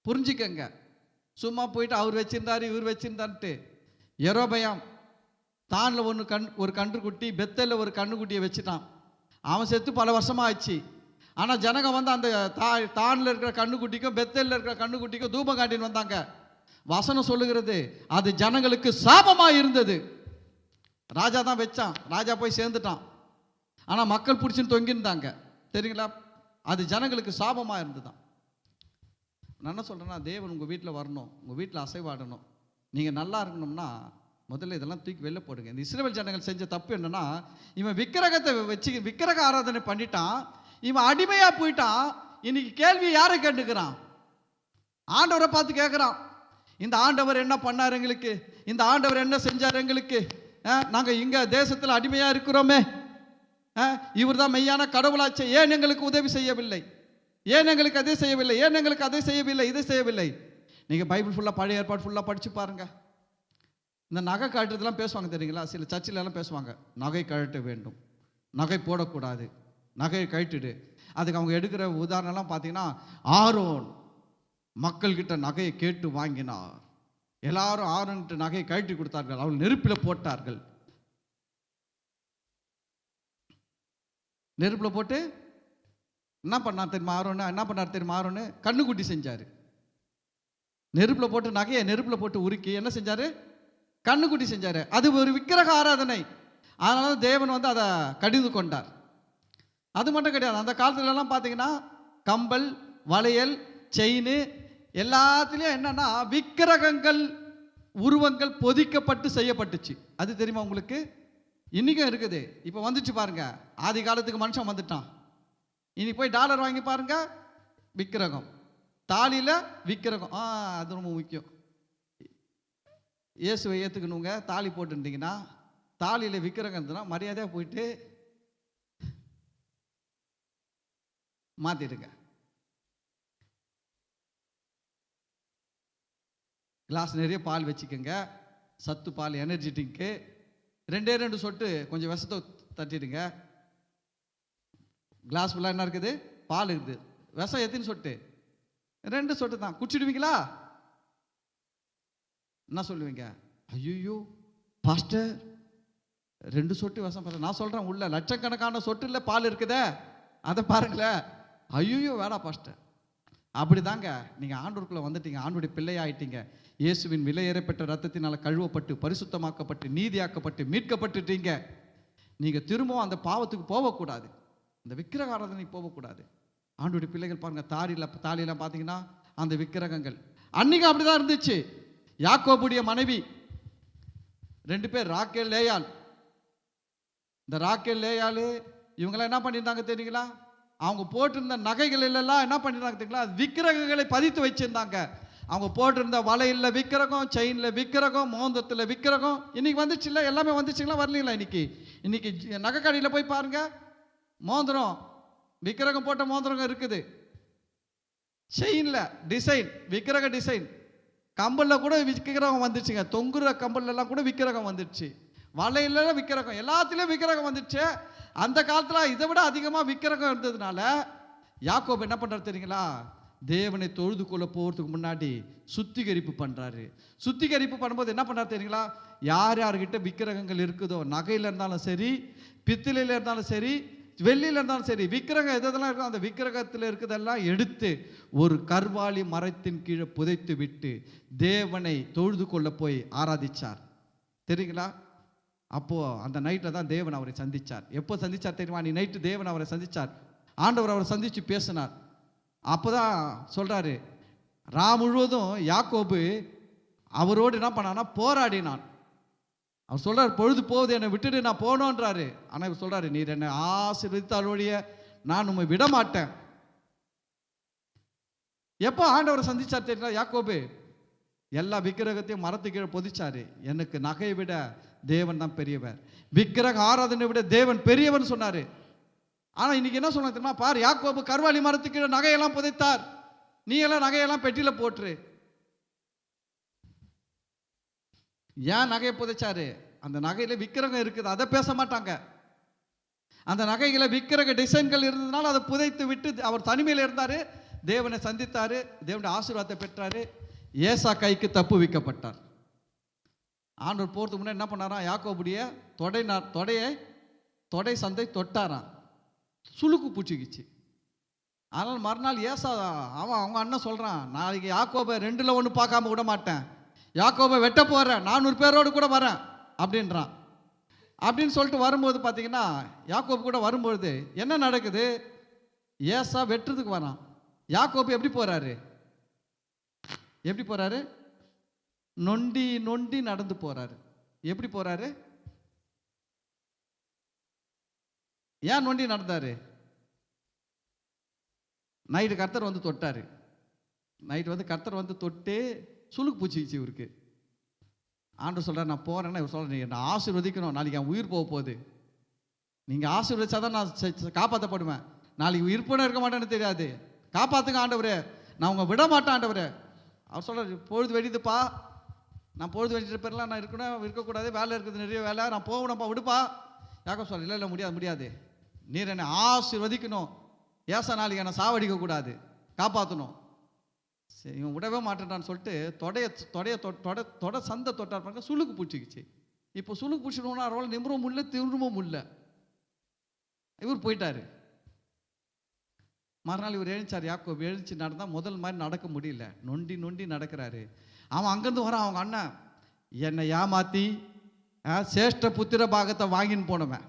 புரிஞ்சுக்கங்க. சும்மா போயிட்டு அவர் வச்சிருந்தாரு இவர் வச்சிருந்தான்ட்டு. யெரொபெயாம் தானில் ஒரு கன்றுக்குட்டி, பெத்தலில் ஒரு கன்றுக்குட்டியை வச்சுட்டான். அவன் செத்து பல வருஷமாக ஆச்சு. ஆனால் ஜனங்க வந்து அந்த தானில் இருக்கிற கன்றுக்குட்டிக்கும் பெத்தலில் இருக்கிற கன்றுக்குட்டிக்கும் தூபம் காட்டின்னு வந்தாங்க. வசனம் சொல்லுகிறது, அது ஜனங்களுக்கு சாபமாக இருந்தது. ராஜா தான் வச்சான், ராஜா போய் சேர்ந்துட்டான். ஆனால் மக்கள் பிடிச்சின்னு தொங்கிருந்தாங்க. தெரியுங்களா? அது ஜனங்களுக்கு சாபமாக இருந்துதான். நான் என்ன சொல்கிறேன்னா, தேவன் உங்கள் வீட்டில் வரணும், உங்கள் வீட்டில் அசைவாடணும், நீங்கள் நல்லா இருக்கணும்னா முதல்ல இதெல்லாம் தூக்கி வெளில போடுங்க. இந்த இஸ்ரவேல் ஜனங்கள் செஞ்ச தப்பு என்னன்னா, இவன் விக்கிரகத்தை வச்சு விக்கிரக ஆராதனை பண்ணிட்டான், இவன் அடிமையாக போயிட்டான். இன்னைக்கு கேள்வி யாரை கேட்டுக்கிறான்? ஆண்டவரை பார்த்து கேட்குறான். இந்த ஆண்டவர் என்ன பண்ணார் எங்களுக்கு, இந்த ஆண்டவர் என்ன செஞ்சார் எங்களுக்கு, நாங்கள் இங்கே தேசத்தில் அடிமையாக இருக்கிறோமே, இவர் தான் மெய்யான கடவுளாச்சே, ஏன் எங்களுக்கு உதவி செய்யவில்லை, ஏன் எங்களுக்கு அதை செய்யவில்லை, ஏன் எங்களுக்கு அதை செய்யவில்லை, இதை செய்யவில்லை. நீங்கள் பைபிள் ஃபுல்லாக பழைய ஏற்பாடு ஃபுல்லாக படித்து பாருங்க. இந்த நகை கழட்டுறதுலாம் பேசுவாங்க தெரியுங்களா? சில சர்ச்சில் எல்லாம் பேசுவாங்க, நகை கழட்ட வேண்டும், நகை போடக்கூடாது, நகையை கழட்டிடு. அதுக்கு அவங்க எடுக்கிற உதாரணம்லாம் பார்த்தீங்கன்னா, ஆரோன் மக்கள்கிட்ட நகையை கேட்டு வாங்கினார், எல்லாரும் ஆரோன்ட்டு நகையை கழட்டி கொடுத்தார்கள், அவர்கள் நெருப்பில் போட்டார்கள். நெருப்பில் போட்டு என்ன பண்ணார் தெரியுமா ஆரோன்னு? என்ன பண்ணார் தெரியுமா ஆரோன்னு? கண்ணுக்குட்டி செஞ்சார். நெருப்பில் போட்டு நகையை நெருப்பில் போட்டு உருக்கி என்ன செஞ்சார்? கண்ணுக்குட்டி செஞ்சார். அது ஒரு விக்கிரக ஆராதனை. அதனால தான் தேவன் வந்து அதை கடிந்து கொண்டார். அது மட்டும் கிடையாது, அந்த காலத்துலலாம் பார்த்தீங்கன்னா கம்பல், வளையல், செயின் எல்லாத்துலேயும் என்னன்னா விக்கிரகங்கள், உருவங்கள் பொதிக்கப்பட்டு செய்யப்பட்டுச்சு. அது தெரியுமா உங்களுக்கு? இன்றைக்கும் இருக்குது. இப்போ வந்துச்சு பாருங்க, ஆதி காலத்துக்கு மனுஷன் வந்துட்டான். இனி போய் டாலர் வாங்கி பாருங்க, விக்கிரகம். தாலியில் விக்கிரகம். அது ரொம்ப முக்கியம். இயேசுவை ஏற்றுக்கணுங்க, தாலி போட்டுட்டீங்கன்னா தாலியில் விக்கிரகம் இருந்ததுன்னா மரியாதையாக போயிட்டு மாற்றிடுங்க. கிளாஸ் நிறைய பால் வச்சுக்கோங்க, சத்து பால், எனர்ஜி ட்ரிங்க்கு, 2 சொட்டு கொஞ்சம் விஷத்தை தட்டிடுங்க. கிளாஸ் ஃபுல்லாக என்ன இருக்குது? பால் இருக்குது. விஷம் எத்தனை சொட்டு? 2 சொட்டு தான். குடிச்சிடுவீங்களா? என்ன சொல்லுவீங்க? ஐயோ பாஸ்டர் 2 சொட்டு விஷம். நான் சொல்கிறேன், உள்ள லட்சக்கணக்கான சொட்டுல பால் இருக்குதே, அதை பாருங்களேன். ஐயோ வேணா பாஸ்டர். அப்படி தாங்க நீங்கள் ஆண்டவருக்குள்ளே வந்துட்டீங்க, ஆண்டவருடைய பிள்ளையாயிட்டீங்க. இயேசுவின் விலையேறப்பட்ட ரத்தத்தினால் கழுவப்பட்டு பரிசுத்தமாக்கப்பட்டு நீதியாக்கப்பட்டு மீட்கப்பட்டுட்டீங்க. நீங்கள் திரும்பவும் அந்த பாவத்துக்கு போகக்கூடாது, அந்த விக்கிரக ஆராதனைக்கு போகக்கூடாது. ஆண்டவருடைய பிள்ளைகள் பாருங்கள், தாலியெல்லாம் பார்த்தீங்கன்னா அந்த விக்கிரகங்கள் அன்னைக்கு அப்படி தான் இருந்துச்சு. யாக்கோபுடைய மனைவி 2 பேர், ராக்கேல், லேயாள். இந்த ராக்கேல், லேயாள் இவங்களாம் என்ன பண்ணியிருந்தாங்க தெரியுங்களா? அவங்க போட்டிருந்த நகைகள் எல்லாம் என்ன பண்ணியிருந்தாங்க தெரியுங்களா? விக்கிரகங்களை பதித்து வச்சிருந்தாங்க. அவங்க போட்டிருந்த வலையில் விக்கிரகம், செயினில் விக்கிரகம், மோந்தத்தில் விக்கிரகம். இன்னைக்கு வந்துச்சு இல்லை? எல்லாமே வந்துச்சுங்களா? வரலீங்களா? இன்னைக்கு நகை கடையில் போய் பாருங்க, மோந்திரம் விக்கிரகம் போட்ட மோந்திரம் இருக்குது. செயினில் டிசைன், விக்கிரக டிசைன். கம்பலில் கூட விக்கிரகம் வந்துச்சுங்க, தொங்குற கம்பல்லாம் கூட விக்கிரகம் வந்துடுச்சு. வலையில விக்கிரகம், எல்லாத்துலேயும் விக்கிரகம் வந்துடுச்சு. அந்த காலத்தில் இதை விட அதிகமாக விக்கிரகம் இருந்ததுனால யாக்கோபு என்ன பண்ணுறாரு தெரியுங்களா? தேவனை தொழுது கொள்ள போகிறதுக்கு முன்னாடி சுத்திகரிப்பு பண்ணுறாரு. சுத்திகரிப்பு பண்ணும்போது என்ன பண்ணுறாரு தெரியுங்களா? யார் யார்கிட்ட விக்கிரகங்கள் இருக்குதோ, நகையில் இருந்தாலும் சரி, பித்தளையில் இருந்தாலும் சரி, வெள்ளியில் இருந்தாலும் சரி, விக்கிரகம் எதெல்லாம் இருக்கோ அந்த விக்கிரகத்தில் இருக்கிறதெல்லாம் எடுத்து ஒரு கர்வாலி மரத்தின் கீழே புதைத்து விட்டு தேவனை தொழுது கொள்ள போய் ஆராதிச்சார். தெரியுங்களா? அப்போது அந்த நைட்டில் தான் தேவன் அவரை சந்தித்தார். எப்போ சந்தித்தார் தெரியுமா? நீ நைட்டு தேவன் அவரை சந்தித்தார். ஆண்டவர் அவரை சந்தித்து பேசினார். அப்போ தான் சொல்கிறாரு, முழுவதும் யாக்கோபு அவரோடு என்ன பண்ணான்னா போராடினான். அவர் சொல்கிறார், பொழுது போகுது, என்னை விட்டுட்டு நான் போனோன்றாரு. ஆனால் இவர் சொல்கிறாரு, நீர் என்னை ஆசீர்வதித்தாலோடைய நான் உண்மை விட மாட்டேன். எப்போ ஆண்டவரை சந்திச்சார் தெரியுங்களா? யாக்கோபு எல்லா விக்கிரகத்தையும் மரத்து கீழே பொதிச்சாரு. எனக்கு நகையை விட தேவன் தான் பெரியவர், விக்கிரக ஆராதனை விட தேவன் பெரியவன் சொன்னார். ஆனால் இன்னைக்கு என்ன சொன்ன தெரியுமா? பார், யாக்கோபு கர்வாலி மரத்து கீழே நகையெல்லாம் புதைத்தார், நீ எல்லாம் நகையெல்லாம் பெட்டியில் போட்டுரு. ஏன் நகையை புதைச்சாரு? அந்த நகையில விக்கிரகம் இருக்குது, அதை பேச மாட்டாங்க. அந்த நகைகளை விக்கிரக டிசைன்கள் இருந்ததுனால அதை புதைத்து விட்டு அவர் தனிமையில் இருந்தார். தேவனை சந்தித்தார், தேவனுடைய ஆசீர்வாதத்தை பெற்றார். ஏசா கைக்கு தப்பு வைக்கப்பட்டார். ஆண்டவர் போகிறதுக்கு முன்னாடி என்ன பண்ணாராம்? யாக்கோபுடைய தொடை சந்தை தொட்டாராம், சுளுக்கு பூச்சிக்கிச்சு. அதனால் மறுநாள் ஏசா அவங்க அண்ணன் சொல்கிறான், நாளைக்கு யாக்கோபை 2ல் 1 பார்க்காம விட மாட்டேன், யாக்கோபை வெட்ட போகிறேன், 400 பேரோடு கூட வரேன் அப்படின்றான். அப்படின்னு சொல்லிட்டு வரும்போது பார்த்தீங்கன்னா, யாக்கோபு கூட வரும்பொழுது என்ன நடக்குது? ஏசா வெட்டுறதுக்கு வரான். யாக்கோபு எப்படி போறாரு? எப்படி போறாரு? நொண்டி நொண்டி நடந்து போறாரு. எப்படி போறாரு? ஏன் நொண்டி நடந்தாரு? நைட்டு கர்த்தர் வந்து தொட்டாரு. நைட்டு வந்து கர்த்தர் வந்து தொட்டு சுளுக்கு பூச்சிச்சு இவருக்கு. ஆண்டவர் சொல்றாரு, நான் போறேன்னா இவர் சொல்ற, நான் ஆசீர்வதிக்கணும், நாளைக்கு என் உயிர் போக போகுது, நீங்க ஆசீர்வதிச்சாதான் நான் காப்பாற்றப்படுவேன், நாளைக்கு இருப்பேன்னு இருக்க மாட்டேன்னு தெரியாது, காப்பாத்துங்க ஆண்டவரே, நான் உங்க விட மாட்டேன் ஆண்டவரே. அவர் சொல்றாரு, பொழுது வெடிதுப்பா, நான் பொழுது வெடிட்டு பேர்லாம் நான் இருக்கணும், இருக்கக்கூடாது, வேலை இருக்குது, நிறைய வேலை, நான் போகணும்ப்பா, விடுப்பா. யாக்கோ சொல்ல, இல்லை இல்லை முடியாது முடியாது, நீர் என்னை ஆசீர்வதிக்கணும், ஏசா நாளைக்கு என்னை சாவடிக்க கூடாது, காப்பாற்றணும். சரி, இவன் விடவே மாட்டேன்டான்னு சொல்லிட்டு தொட சந்தை தொட்டார் பாருங்க, சுளுக்கு பூச்சிக்கிச்சு. இப்போ சுளுக்கு பூச்சிடுவோம்னா அவரால் நிமிரவும் முடியல, திரும்பவும் முடியல, இவர் போயிட்டாரு. மறுநாள் இவர் எழுந்தார், யாக்கோபு எழுச்சி நடந்தால் முதல் மாதிரி நடக்க முடியல, நொண்டி நொண்டி நடக்கிறாரு. அவன் அங்கேருந்து வரான், அவங்க அண்ணன் என்னை ஏமாத்தி சேஷ்ட புத்திர பாகத்தை வாங்கின்னு போனவன்,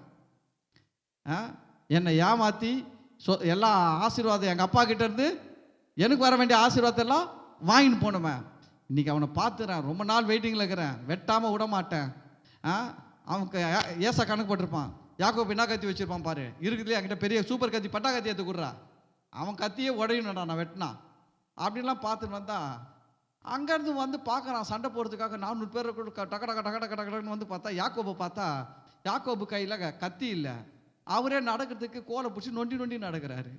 என்னை ஏமாத்தி எல்லா ஆசீர்வாதம் எங்கள் அப்பா கிட்ட இருந்து எனக்கு வர வேண்டிய ஆசீர்வாதத்தை எல்லாம் வாங்கின்னு போனவன். இன்னைக்கு அவனை பார்த்துறேன், ரொம்ப நாள் வெயிட்டிங்கில் இருக்கிறேன், வெட்டாமல் விட மாட்டேன். அவனுக்கு ஏசா கணக்கு போட்டிருப்பான், யாக்கோபு என்ன கத்தி வச்சிருப்பான் பாரு, இருக்குதுலையே என்கிட்ட பெரிய சூப்பர் கத்தி, பட்டா கத்தி எடுத்து கொடுறா, அவன் கத்தியே உடையணும்டா நான் வெட்டினா அப்படின்லாம் பார்த்துட்டு வந்தா, அங்கேருந்து வந்து பார்க்குறான் சண்டை போடுறதுக்காக 400 பேர் டக்க டக்க டக்க டக்க டக்குன்னு வந்து பார்த்தா, யாக்கோபை பார்த்தா யாக்கோபு கையில் கத்தி இல்லை, அவரே நடக்கிறதுக்கு கோலை பிடிச்சி நொண்டி நொண்டி நடக்கிறாரு.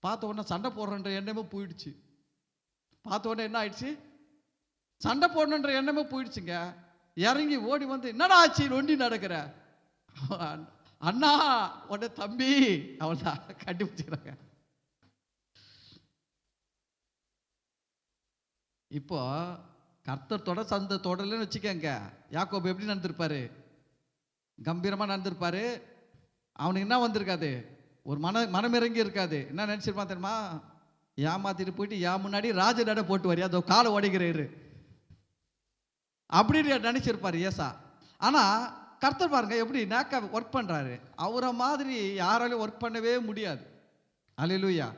பார்த்த உடனே சண்டை போடுறன்ற எண்ணமே போயிடுச்சு. பார்த்த உடனே என்ன ஆயிடுச்சு, சண்டை போடணுன்ற எண்ணமே போயிடுச்சுங்க. இறங்கி ஓடி வந்து, என்னடா ஆச்சு நொண்டி நடக்கிற அண்ணா, உடனே தம்பி, அவள்தான் கண்டுபிடிச்சுக்கிறாங்க. இப்போ கர்த்தர் சந்தை தொடலன்னு வச்சுக்கங்க, யாக்கோபு எப்படி நடந்திருப்பாரு? கம்பீரமாக நடந்திருப்பாரு. அவனுக்கு என்ன வந்திருக்காது, ஒரு மனமிறங்கி இருக்காது. என்ன நினச்சிருப்பான் தெரியுமா, ஏமாத்திட்டு போயிட்டு என் முன்னாடி ராஜ நட போட்டு வரியா, அதோ காலை உடைக்கிறாரு அப்படின்னு நினச்சிருப்பார் ஏசா. ஆனால் கர்த்தர் பாருங்க எப்படி நேக்கா ஒர்க் பண்ணுறாரு. அவரை மாதிரி யாராலையும் ஒர்க் பண்ணவே முடியாது. அல்லேலூயா.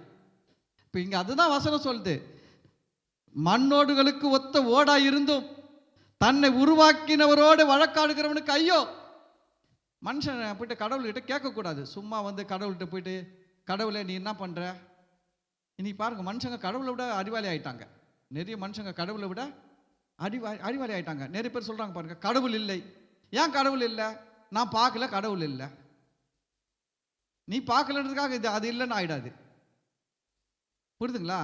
இப்போ இங்கே அதுதான் வசனம் சொல்லுது, மண்ணோடுகளுக்கு ஒத்த ஓடா இருந்தும் தன்னை உருவாக்கினவரோடு வழக்காடுகிறவனுக்கு ஐயோ. மனுஷன் போயிட்டு கடவுள்கிட்ட கேட்கக்கூடாது. சும்மா வந்து கடவுள்கிட்ட போயிட்டு, கடவுளை நீ என்ன பண்ணுற, இன்னைக்கு பாருங்க மனுஷங்க கடவுளை விட அறிவாளி ஆயிட்டாங்க. நிறைய மனுஷங்க கடவுளை விட அறிவாளி ஆயிட்டாங்க. நிறைய பேர் சொல்றாங்க பாருங்க, கடவுள் இல்லை. ஏன் கடவுள் இல்லை? நான் பார்க்கல, கடவுள் இல்லை. நீ பார்க்கலன்றதுக்காக இது அது இல்லைன்னு ஆயிடாது. புரியுதுங்களா?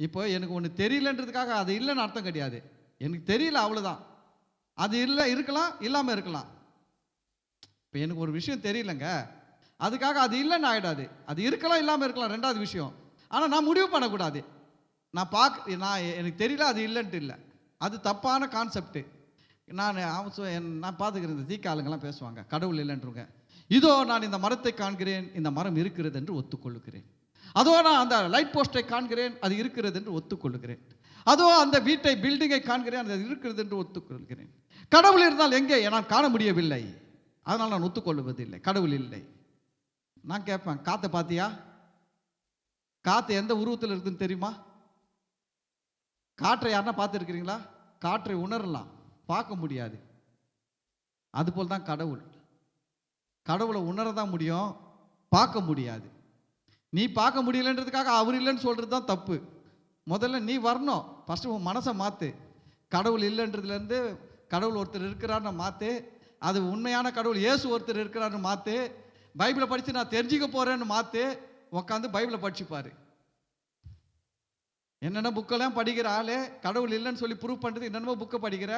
இப்போ எனக்கு ஒன்று தெரியலன்றதுக்காக அது இல்லைன்னு அர்த்தம் கிடையாது. எனக்கு தெரியல அவ்வளோதான், அது இல்லை, இருக்கலாம், இல்லாமல் இருக்கலாம். இப்போ எனக்கு ஒரு விஷயம் தெரியலங்க, அதுக்காக அது இல்லைன்னு ஆகிடாது. அது இருக்கலாம், இல்லாமல் இருக்கலாம், ரெண்டாவது விஷயம். ஆனால் நான் முடிவு பண்ணக்கூடாது, நான் எனக்கு தெரியல அது இல்லைன்ட்டு இல்லை, அது தப்பான கான்செப்டு. நான் பார்த்துக்கிறேன், இந்த தீக்க ஆளுங்கெல்லாம் பேசுவாங்க கடவுள் இல்லைன்றவங்க. இதோ நான் இந்த மரத்தை காண்கிறேன், இந்த மரம் இருக்கிறது என்று ஒத்துக்கொள்ளுகிறேன். அதோ நான் அந்த லைட் போஸ்டை காண்கிறேன், அது இருக்கிறது என்று ஒத்துக்கொள்ளுகிறேன். அதோ அந்த வீட்டை பில்டிங்கை காண்கிறேன், அது இருக்கிறது என்று ஒத்துக்கொள்கிறேன். கடவுள் இருந்தால் எங்கே, நான் காண முடியவில்லை, அதனால் நான் ஒத்துக்கொள்வதில்லை, கடவுள் இல்லை. நான் கேட்பேன், காற்றை பார்த்தியா? காற்று எந்த உருவத்தில் இருக்குன்னு தெரியுமா? காற்றை யாருன்னா பார்த்துருக்கிறீங்களா? காற்றை உணரலாம், பார்க்க முடியாது. அதுபோல் தான் கடவுள். கடவுளை உணரதான் முடியும், பார்க்க முடியாது. நீ பார்க்க முடியலன்றதுக்காக அவர் இல்லைன்னு சொல்கிறது தான் தப்பு. முதல்ல நீ வரணும், ஃபஸ்ட்டு உன் மனசை மாற்று. கடவுள் இல்லைன்றதுலேருந்து கடவுள் ஒருத்தர் இருக்கிறான்னு மாற்று. அது உண்மையான கடவுள் இயேசு ஒருத்தர் இருக்கிறான்னு மாற்று. பைபிளை படித்து நான் தெரிஞ்சுக்க போகிறேன்னு மாற்று. உட்காந்து பைபிளை படிச்சுப்பார். என்னென்ன புக்கெல்லாம் படிக்கிற ஆளே கடவுள் இல்லைன்னு சொல்லி ப்ரூவ் பண்ணுறது, என்னென்னமோ புக்கை படிக்கிற.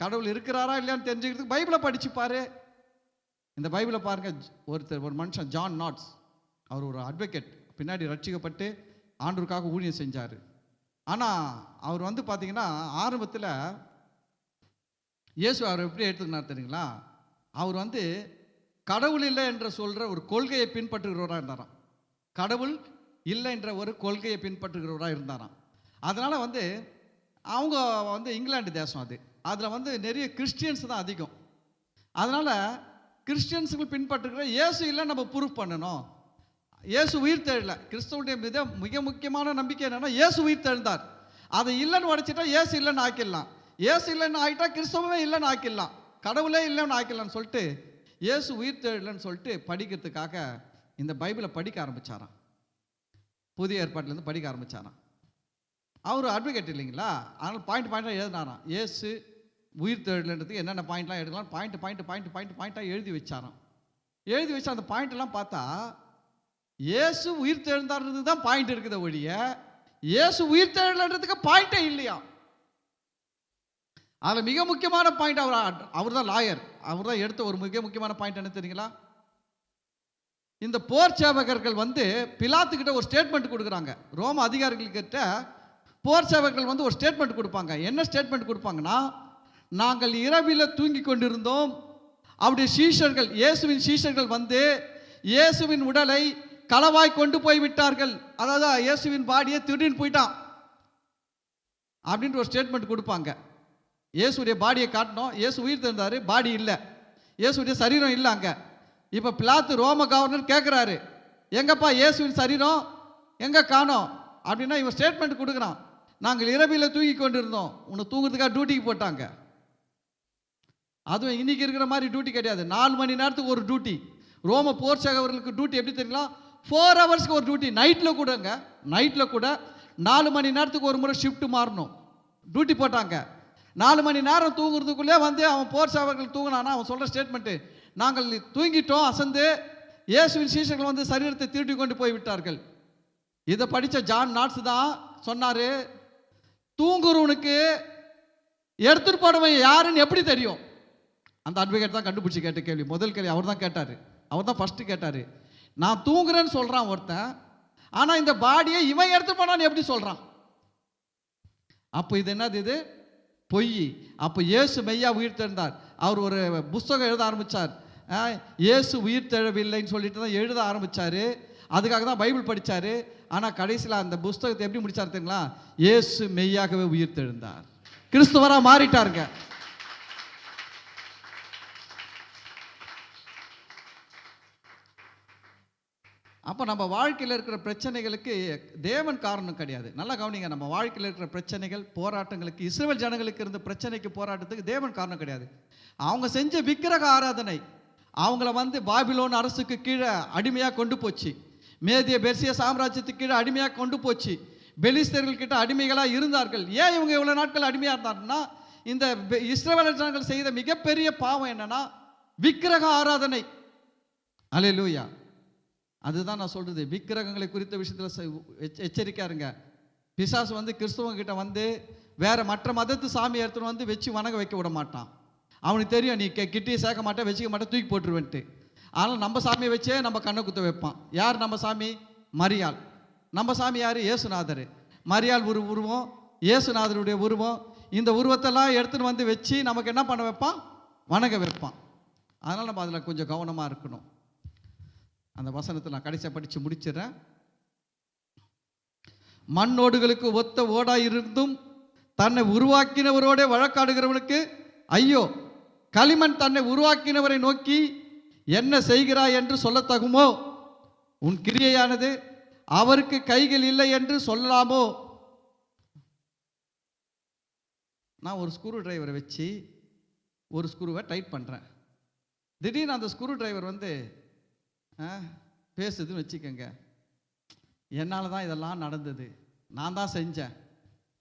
கடவுள் இருக்கிறாரா இல்லையான்னு தெரிஞ்சுக்கிறதுக்கு பைபிளை படிச்சுப்பார். இந்த பைபிளை பாருங்க, ஒரு மனுஷன் ஜான் நாட்ஸ், அவர் ஒரு அட்வொகேட், பின்னாடி ரட்சிக்கப்பட்டு ஆண்டவருக்காக ஊழியம் செஞ்சார். ஆனால் அவர் வந்து பார்த்தீங்கன்னா ஆரம்பத்தில் இயேசு அவர் எப்படி எடுத்துக்கினார் தெரியுங்களா? அவர் வந்து கடவுள் இல்லை என்று சொல்கிற ஒரு கொள்கையை பின்பற்றுகிறவராக இருந்தாராம். கடவுள் இல்லை என்ற ஒரு கொள்கையை பின்பற்றுகிறவராக இருந்தாராம். அதனால் வந்து அவங்க வந்து இங்கிலாந்து தேசம், அதில் வந்து நிறைய கிறிஸ்டியன்ஸ் தான் அதிகம். அதனால் கிறிஸ்டியன்ஸுக்கு பின்பற்றுகிற இயேசு இல்லை நம்ம ப்ரூஃப் பண்ணணும். இயேசு உயிர் தெழல. கிறிஸ்துவுடைய மிக முக்கியமான நம்பிக்கை என்னன்னா இயேசு உயிர் தெழுந்தார். அதை இல்லைன்னு உடைச்சிட்டா இயேசு இல்லைன்னு ஆக்கிடலாம். இயேசு இல்லைன்னு ஆகிட்டா கிறிஸ்தவமே இல்லைன்னு ஆக்கிடலாம், கடவுளே இல்லைன்னு ஆக்கிடலாம்னு சொல்லிட்டு இயேசு உயிர் தெழலன்னு சொல்லிட்டு படிக்கிறதுக்காக இந்த பைபிளை படிக்க ஆரம்பிச்சாராம். புதிய ஏற்பாட்டிலேருந்து படிக்க ஆரம்பிச்சாராம். அவர் அட்வொகேட் இல்லைங்களா, அதனால் பாயிண்டாக எழுதினாராம். இயேசு உயிர் தெழலன்றதுக்கு என்னென்ன பாயிண்ட்லாம் எடுக்கலாம் பாயிண்ட்டாக எழுதி வச்சாராம். எழுதி வச்சு அந்த பாயிண்ட்லாம் பார்த்தா இயேசு உயிர் தெழுந்தார்ன்றது தான் பாயிண்ட் இருக்குது ஒழிய இயேசு உயிர் தெழலன்றதுக்கு பாயிண்டே இல்லையா. அதில் மிக முக்கியமான பாயிண்ட், அவர் தான் லாயர், அவர் தான் எடுத்த ஒரு மிக முக்கியமான பாயிண்ட் என்ன தெரியுங்களா? இந்த போர் சேவகர்கள் பிலாத்துக்கிட்ட ஒரு ஸ்டேட்மெண்ட் கொடுக்குறாங்க. ரோம அதிகாரிகள்கிட்ட போர் சேவகர்கள் ஒரு ஸ்டேட்மெண்ட் கொடுப்பாங்க. என்ன ஸ்டேட்மெண்ட் கொடுப்பாங்கன்னா, நாங்கள் இரவில் தூங்கி கொண்டிருந்தோம், அவருடைய சீஷர்கள் இயேசுவின் சீஷர்கள் இயேசுவின் உடலை களவாய் கொண்டு போய் விட்டார்கள். அதாவது இயேசுவின் பாடியை திருடின்னு போயிட்டான் அப்படின்ற ஒரு ஸ்டேட்மெண்ட் கொடுப்பாங்க. இயேசுடைய பாடியை காட்டணும், இயேசு உயிர் தெழுந்தாரு, பாடி இல்லை, இயேசுடைய சரீரம் இல்லை அங்கே. இப்போ பிலாத்து ரோம கவர்னர் கேட்குறாரு, எங்கப்பா இயேசுவின் சரீரம் எங்கே காணோம் அப்படின்னா இவன் ஸ்டேட்மெண்ட் கொடுக்குறான், நாங்கள் இரவில் தூங்கி கொண்டிருந்தோம், உன்னை தூங்குறதுக்காக டியூட்டிக்கு போட்டாங்க. அதுவும் இன்னைக்கு இருக்கிற மாதிரி டியூட்டி கிடையாது, 4 மணி நேரத்துக்கு ஒரு டியூட்டி. ரோம போர் சேவகர்களுக்கு டியூட்டி எப்படி தெரியுங்களா, 4 ஹவர்ஸ்க்கு ஒரு டியூட்டி. நைட்டில் கூட 4 மணி நேரத்துக்கு ஒரு முறை ஷிஃப்ட் மாறணும், டியூட்டி போட்டாங்க. 4 மணி நேரம் தூங்குறதுக்குள்ளே அவன் போர் சேவகர்கள் தூங்கினானா அவன் சொல்கிற ஸ்டேட்மெண்ட்டு, நாங்கள் தூங்கிட்டோம் அசந்து, இயேசுவின் சீஷர்கள் சரீரத்தை திருடி கொண்டு போய் விட்டார்கள். இதை படித்த ஜான் நாட்ஸ் தான் சொன்னார், தூங்குறவனுக்கு எடுத்துட்டு போனவன் யாருன்னு எப்படி தெரியும்? அந்த அட்வொகேட் தான் கண்டுபிடிச்சி கேட்ட கேள்வி, முதல் கேள்வி அவர் தான் கேட்டார். அவர் தான் ஃபஸ்ட்டு கேட்டார், நான் தூங்குறேன்னு சொல்கிறான் ஒருத்தன், ஆனால் இந்த பாடியை இவன் எடுத்து போனான்னு எப்படி சொல்கிறான்? அப்போ இது என்னது, இது பொய். அப்போ இயேசு மெய்யா உயிர் தெழுந்தார். அவர் ஒரு புஸ்தகம் எழுத ஆரம்பித்தார், இயேசு உயிர் தெழவில்லைன்னு சொல்லிட்டு தான் எழுத ஆரம்பித்தார். அதுக்காக தான் பைபிள் படித்தார். ஆனால் கடைசியில் அந்த புஸ்தகத்தை எப்படி முடிச்சார் தெரியுங்களா, இயேசு மெய்யாகவே உயிர் தெழுந்தார், கிறிஸ்துவராக மாறிட்டாருங்க. அப்போ நம்ம வாழ்க்கையில் இருக்கிற பிரச்சனைகளுக்கு தேவன் காரணம் கிடையாது. நல்லா கவனிங்க, நம்ம வாழ்க்கையில் இருக்கிற பிரச்சனைகள் போராட்டங்களுக்கு, இஸ்ரவேல் ஜனங்களுக்கு இருந்த பிரச்சனைக்கு போராட்டத்துக்கு தேவன் காரணம் கிடையாது. அவங்க செஞ்ச விக்கிரக ஆராதனை அவங்கள பாபிலோன் அரசுக்கு கீழே அடிமையாக கொண்டு போச்சு, மேதிய பெர்சிய சாம்ராஜ்யத்துக்கு கீழே அடிமையாக கொண்டு போச்சு, பெலிஸ்தர்கள் கிட்ட அடிமைகளாக இருந்தார்கள். ஏன் இவங்க இவ்வளோ நாட்கள் அடிமையாக இருந்தாங்கன்னா, இந்த இஸ்ரவேல் ஜனங்கள் செய்த மிகப்பெரிய பாவம் என்னன்னா விக்கிரக ஆராதனை. அல்லேலூயா. அதுதான் நான் சொல்கிறது, விக்கிரகங்களை குறித்த விஷயத்தில் எச்சரிக்கையா இருங்க. பிசாசு கிறிஸ்தவங்க கிட்ட வேற மற்ற மதத்து சாமி எடுத்துன்னு வச்சு வணங்க வைக்க விட மாட்டான். அவனுக்கு தெரியும், நீ கிட்டியை சேர்க்க மாட்டேன், வச்சுக்க மாட்டேன், தூக்கி போட்டுருவேன்ட்டு. ஆனால் நம்ம சாமியை வச்சே நம்ம கண்ணை குத்த வைப்பான். யார் நம்ம சாமி? மரியாள். நம்ம சாமி யார்? இயேசுநாதர். மரியாள் உருவம், இயேசுநாதருடைய உருவம், இந்த உருவத்தெல்லாம் எடுத்துன்னு வச்சு நமக்கு என்ன பண்ண வைப்பான்? வணங்க வைப்பான். அதனால் நம்ம அதில் கொஞ்சம் கவனமாக இருக்கணும். அந்த வசனத்தை நான் கடைசியாக படித்து முடிச்சிடறேன். மண்ணோடுகளுக்கு ஒத்த ஓடாயிருந்தும் தன்னை உருவாக்கினவரோட வழக்காடுகிறவனுக்கு ஐயோ, களிமண் தன்னை உருவாக்கினவரை நோக்கி என்ன செய்கிறாய் என்று சொல்லத்தகுமோ? உன் கிரியையானது அவருக்கு கைகள் இல்லை என்று சொல்லலாமோ? நான் ஒரு ஸ்க்ரூ டிரைவரை வச்சு ஒரு ஸ்க்ரூவை டைட் பண்ணுறேன். திடீர்னு அந்த ஸ்க்ரூ டிரைவர் பேசுதுன்னு வச்சுக்கோங்க, என்னால் தான் இதெல்லாம் நடந்தது, நான் தான் செஞ்சேன்,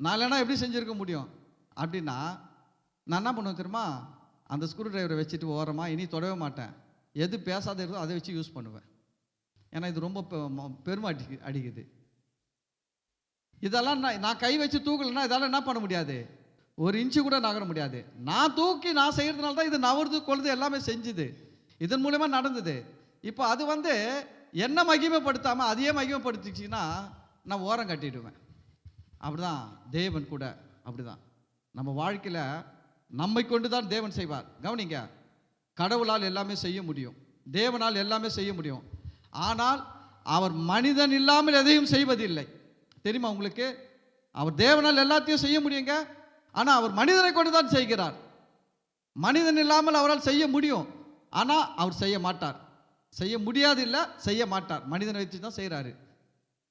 நான் இல்லைனா எப்படி செஞ்சுருக்க முடியும் அப்படின்னா நான் என்ன பண்ணுவேன் தெரியுமா? அந்த ஸ்க்ரூ டிரைவரை வச்சுட்டு ஓரமாக இனி தொடவே மாட்டேன். எது பேசாத இருந்தோ அதை வச்சு யூஸ் பண்ணுவேன். ஏன்னா இது ரொம்ப பெருமை அடிக்குது. இதெல்லாம் நான் கை வச்சு தூக்கலைன்னா இதெல்லாம் என்ன பண்ண முடியாது, ஒரு இன்ச்சு கூட நகர முடியாது. நான் தூக்கி நான் செய்கிறதுனால தான் இது நவர்ந்து கொள்வது எல்லாமே செஞ்சுது, இதன் மூலமா நடந்தது. இப்போ அது என்ன மகிமைப்படுத்தாமல் அதையே மகிமைப்படுத்திச்சின்னா நான் ஓரம் கட்டிடுவேன். அப்படிதான் தேவன் கூட அப்படிதான். நம்ம வாழ்க்கையில் நம்மை கொண்டு தான் தேவன் செய்வார். கவனிங்க, கடவுளால் எல்லாமே செய்ய முடியும், தேவனால் எல்லாமே செய்ய முடியும். ஆனால் அவர் மனிதன் இல்லாமல் எதையும் செய்வதில்லை. தெரியுமா உங்களுக்கு? அவர் தேவனால் எல்லாத்தையும் செய்ய முடியுங்க, ஆனால் அவர் மனிதனை கொண்டு தான் செய்கிறார். மனிதன் இல்லாமல் அவரால் செய்ய முடியும், ஆனால் அவர் செய்ய மாட்டார். செய்ய முடியாது இல்லை, செய்ய மாட்டார். மனிதனை வச்சு தான் செய்கிறாரு.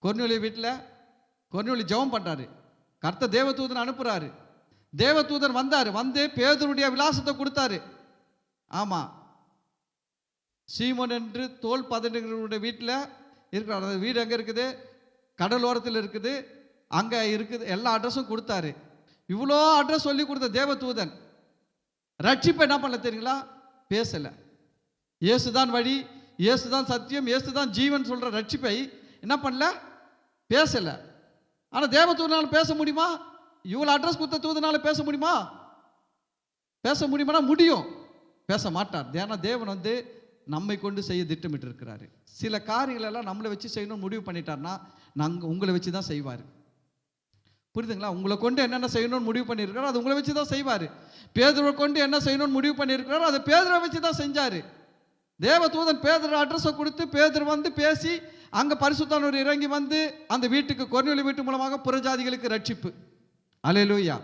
கொர்நேலியு வீட்டில் கொர்நேலியு ஜெபம் பண்ணுறாரு. கர்த்தர் தேவதூதன் அனுப்புகிறாரு. தேவதூதன் வந்தார். வந்து பேதுருடைய விலாசத்தை கொடுத்தாரு. ஆமாம், சீமோன் என்று தோல் பதனிகளுடைய வீட்டில் இருக்கிறார். அந்த வீடு எங்கே இருக்குது? கடலோரத்தில் இருக்குது. அங்கே இருக்குது. எல்லா அட்ரஸும் கொடுத்தாரு. இவ்வளோ அட்ரஸ் சொல்லி கொடுத்த தேவதூதன் ரட்சிப்பை என்ன பண்ணல தெரியுங்களா? பேசலை. இயேசுதான் வழி, இயேசுதான் சத்தியம், இயேசுதான் ஜீவன் சொல்கிற ரட்சிப்பை என்ன பண்ணல? பேசலை. ஆனால் தேவதூதனால பேச முடியுமா? இவ்வளோ அட்ரஸ் கொடுத்த தூதனால பேச முடியுமா? பேச முடியுமானா முடியும். பேச மாட்டார். ஏன்னா தேவன் வந்து நம்மை கொண்டு செய்ய திட்டமிட்டு இருக்கிறாரு. சில காரியங்களெல்லாம் நம்மளை வச்சு செய்யணும்னு முடிவு பண்ணிட்டார்னா உங்களை வச்சு தான் செய்வார். புரியுதுங்களா? உங்களை கொண்டு என்னென்ன செய்யணும்னு முடிவு பண்ணியிருக்கிறாரோ அது உங்களை வச்சு தான் செய்வார். பேதுருவை கொண்டு என்ன செய்யணும்னு முடிவு பண்ணியிருக்கிறாரோ அதை பேதுரை வச்சு தான் செஞ்சார். தேவதூதன் பேதுரு அட்ரஸை கொடுத்து பேதுரு வந்து பேசி அங்கே பரிசுத்தானவர் இறங்கி வந்து அந்த வீட்டுக்கு, கொர்நேலியு வீட்டு மூலமாக புறஜாதிகளுக்கு ரட்சிப்பு. அல்லேலூயா.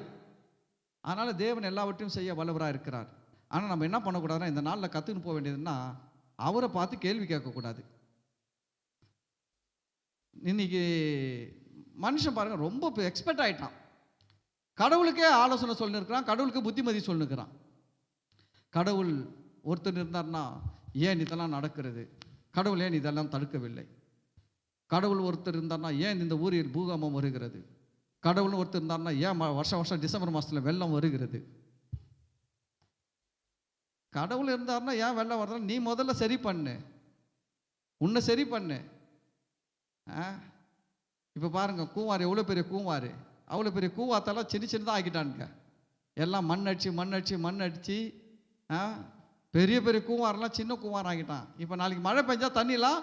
அதனால் தேவன் எல்லாவற்றையும் செய்ய வல்லவராக இருக்கிறார். ஆனால் நம்ம என்ன பண்ணக்கூடாதுன்னா, இந்த நாளில் கற்றுன்னு போக வேண்டியதுன்னா, அவரை பார்த்து கேள்வி கேட்கக்கூடாது. இன்னைக்கு மனுஷன் பாருங்க ரொம்ப எக்ஸ்பர்ட் ஆகிட்டான். கடவுளுக்கே ஆலோசனை சொல்லிருக்கிறான், கடவுளுக்கு புத்திமதி சொல்லிருக்கிறான். கடவுள் ஒருத்தர் இருந்தார்னா ஏன் இதெல்லாம் நடக்கிறது? கடவுள் ஏன் இதெல்லாம் தடுக்கவில்லை? கடவுள் ஒருத்தர் இருந்தார்னா ஏன் இந்த ஊரில் பூகம்பம் வருகிறது? கடவுள்னு ஒருத்தர் இருந்தார்னா ஏன் வருஷம் வருஷம் டிசம்பர் மாதத்தில் வெள்ளம் வருகிறது? கடவுள் இருந்தார்னா ஏன் வெள்ளம் வருதுன்னா நீ முதல்ல சரி பண்ணு, உன்னை சரி பண்ணு. இப்போ பாருங்க, கூவார் எவ்வளோ பெரிய கூவார், அவ்வளோ பெரிய கூவாத்தெல்லாம் சின்ன சின்னதாக ஆக்கிட்டானுங்க. எல்லாம் மண் அடித்து பெரிய பெரிய கூவாரெல்லாம் சின்ன கூவார் ஆகிட்டான். இப்போ நாளைக்கு மழை பெஞ்சா தண்ணிலாம்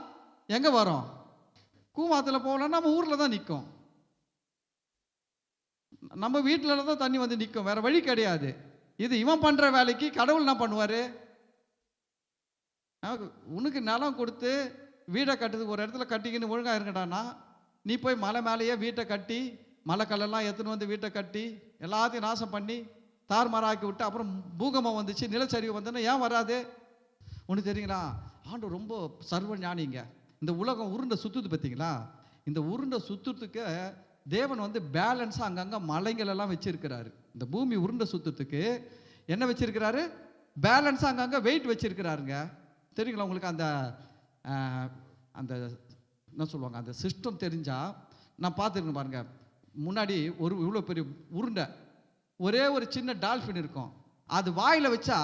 எங்கே வரும்? கூவாத்தில் போகலன்னா நம்ம ஊரில் தான் நிற்கும், நம்ம வீட்டில் தான் தண்ணி வந்து நிற்கும், வேற வழி கிடையாது. இது இவன் பண்ணுற வேலைக்கு கடவுள் என்ன பண்ணுவார்? உனக்கு நிலம் கொடுத்து வீடை கட்டுறதுக்கு ஒரு இடத்துல கட்டிக்கின்னு ஒழுங்காக இருக்கட்டானா, நீ போய் மலை மேலேயே வீட்டை கட்டி மலைக்கல்லெல்லாம் எடுத்துன்னு வந்து வீட்டை கட்டி எல்லாத்தையும் நாசம் பண்ணி தார்மாராக்கி விட்டு அப்புறம் பூகம்பம் வந்துச்சு, நிலச்சரிவு வந்தோன்னா ஏன் வராது? ஒன்று தெரியுங்களா? ஆண்டு ரொம்ப சர்வ ஞானிங்க. இந்த உலகம் உருண்டை சுற்றுது பார்த்தீங்களா? இந்த உருண்டை சுற்றுறதுக்கு தேவன் வந்து பேலன்ஸாக அங்கங்கே மலைகள் எல்லாம் வச்சிருக்கிறாரு. இந்த பூமி உருண்டை சுற்றுறதுக்கு என்ன வச்சிருக்கிறாரு? பேலன்ஸாக அங்கங்கே வெயிட் வச்சிருக்கிறாருங்க. தெரியுங்களா உங்களுக்கு? அந்த அந்த என்ன சொல்லுவாங்க, அந்த சிஸ்டம் தெரிஞ்சால் நான் பார்த்துருக்கேன் பாருங்க. முன்னாடி ஒரு இவ்வளோ பெரிய உருண்டை, ஒரே ஒரு சின்ன டால்ஃபின் இருக்கும். அது வாயில் வச்சா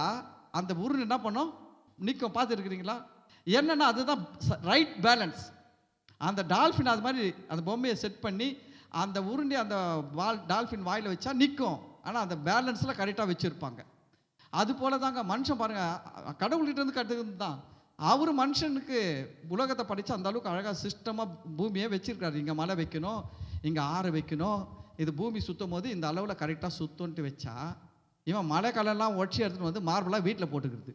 அந்த உருண்டை என்ன பண்ணும்? நிற்கும். பார்த்துருக்குறீங்களா? என்னன்னா அதுதான் ரைட் பேலன்ஸ். அந்த டால்ஃபின் அது மாதிரி அந்த பொம்மையை செட் பண்ணி அந்த உருண்டை அந்த டால்ஃபின் வாயில் வச்சா நிற்கும். ஆனால் அந்த பேலன்ஸில் கரெக்டாக வச்சுருப்பாங்க. அது போல தாங்க மனுஷன் பாருங்கள், கடவுள்கிட்ட இருந்து கற்றுக்கிறது தான். அவர் மனுஷனுக்கு உலகத்தை படித்து அந்த அளவுக்கு அழகாக சிஸ்டமாக பூமியை வச்சிருக்காரு. இங்கே மலை வைக்கணும், இங்கே ஆறு வைக்கணும், இது பூமி சுற்றும் போது இந்த அளவில் கரெக்டாக சுத்தம்ன்ட்டு வச்சா இவன் மலை கலெல்லாம் உடச்சி எடுத்துகிட்டு வந்து மார்பிளாக வீட்டில் போட்டுக்கிறது,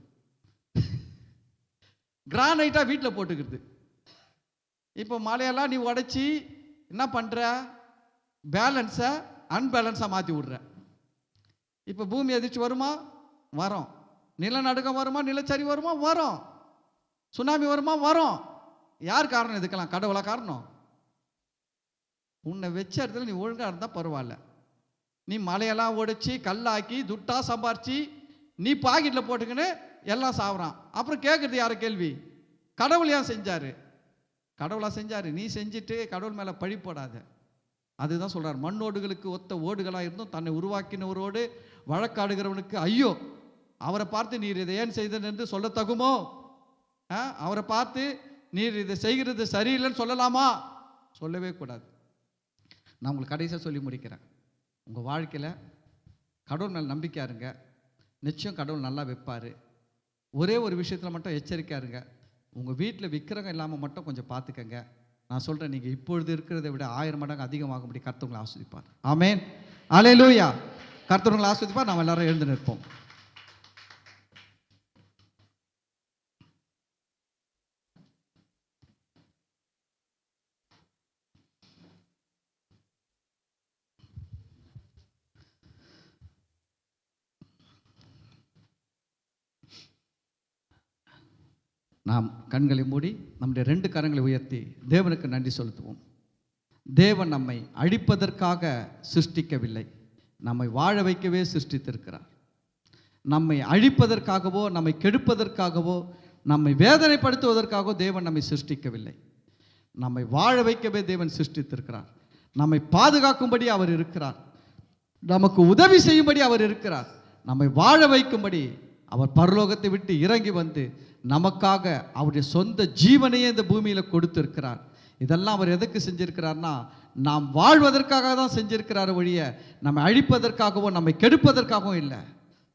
கிரானைட்டாக வீட்டில் போட்டுக்கிறது. இப்போ மலையெல்லாம் நீ உடச்சி என்ன பண்ணுற? பேலன்ஸை அன்பேலன்ஸாக மாற்றி விடுற. இப்போ பூமி எதிர்ச்சி வருமா? வரும். நிலநடுக்கம் வருமா? நிலச்சரிவு வருமா? வரும். சுனாமி வருமா? வரும். யார் காரணம் இதுக்கெல்லாம்? கடவுளா காரணம்? உன்னை வச்ச இடத்துல நீ ஒழுங்காக இருந்தால் பரவாயில்ல. நீ மலையெல்லாம் உடைச்சி கல்லாக்கி துட்டா சம்பாரிச்சு நீ பாக்கெட்டில் போட்டுக்கின்னு எல்லாம் சாப்பிட்றான். அப்புறம் கேட்குறது யார் கேள்வி? கடவுள் ஏன் செஞ்சார்? கடவுளாக செஞ்சார். நீ செஞ்சுட்டு கடவுள் மேலே பழி போடாத. அதுதான் சொல்கிறார், மண்ணோடுகளுக்கு ஒத்த ஓடுகளாக இருந்தும் தன்னை உருவாக்கினவரோடு வழக்காடுகிறவனுக்கு ஐயோ, அவரை பார்த்து நீர் இதை ஏன் செய்தன் என்று சொல்ல தகுமோ? அவரை பார்த்து நீர் இதை செய்கிறது சரியில்லைன்னு சொல்லலாமா? சொல்லவே கூடாது. நான் உங்களுக்கு கடைசியாக சொல்லி முடிக்கிறேன். உங்கள் வாழ்க்கையில் கடவுள் மேலே நம்பிக்கையாக இருங்க. நிச்சயம் கடவுள் நல்லா வைப்பார். ஒரே ஒரு விஷயத்தில் மட்டும் எச்சரிக்கையாக இருங்க. உங்கள் வீட்டில் விக்கிரகம் இல்லாமல் மட்டும் கொஞ்சம் பார்த்துக்கங்க. நான் சொல்கிறேன், நீங்கள் இப்பொழுது இருக்கிறத விட 1000 மடங்கு அதிகமாகும்படி கர்த்தர் உங்களை ஆஸ்வதிப்பார். ஆமென், அல்லேலூயா. கர்த்தர் உங்களை ஆஸ்வதிப்பார். நாம் எல்லாரும் எழுந்து நிற்போம். நாம் கண்களை மூடி நம்முடைய 2 கரங்களை உயர்த்தி தேவனுக்கு நன்றி செலுத்துவோம். தேவன் நம்மை அழிப்பதற்காக சிருஷ்டிக்கவில்லை, நம்மை வாழ வைக்கவே சிருஷ்டித்திருக்கிறார். நம்மை அழிப்பதற்காகவோ நம்மை கெடுப்பதற்காகவோ நம்மை வேதனைப்படுத்துவதற்காகவோ தேவன் நம்மை சிருஷ்டிக்கவில்லை. நம்மை வாழ வைக்கவே தேவன் சிருஷ்டித்திருக்கிறார். நம்மை பாதுகாக்கும்படி அவர் இருக்கிறார். நமக்கு உதவி செய்யும்படி அவர் இருக்கிறார். நம்மை வாழ வைக்கும்படி அவர் பரலோகத்தை விட்டு இறங்கி வந்து நமக்காக அவருடைய சொந்த ஜீவனையே இந்த பூமியில் கொடுத்திருக்கிறார். இதெல்லாம் அவர் எதுக்கு செஞ்சிருக்கிறார்னா, நாம் வாழ்வதற்காக தான் செஞ்சிருக்கிறார் ஒழிய நம்மை அழிப்பதற்காகவோ நம்மை கெடுப்பதற்காகவும் இல்லை.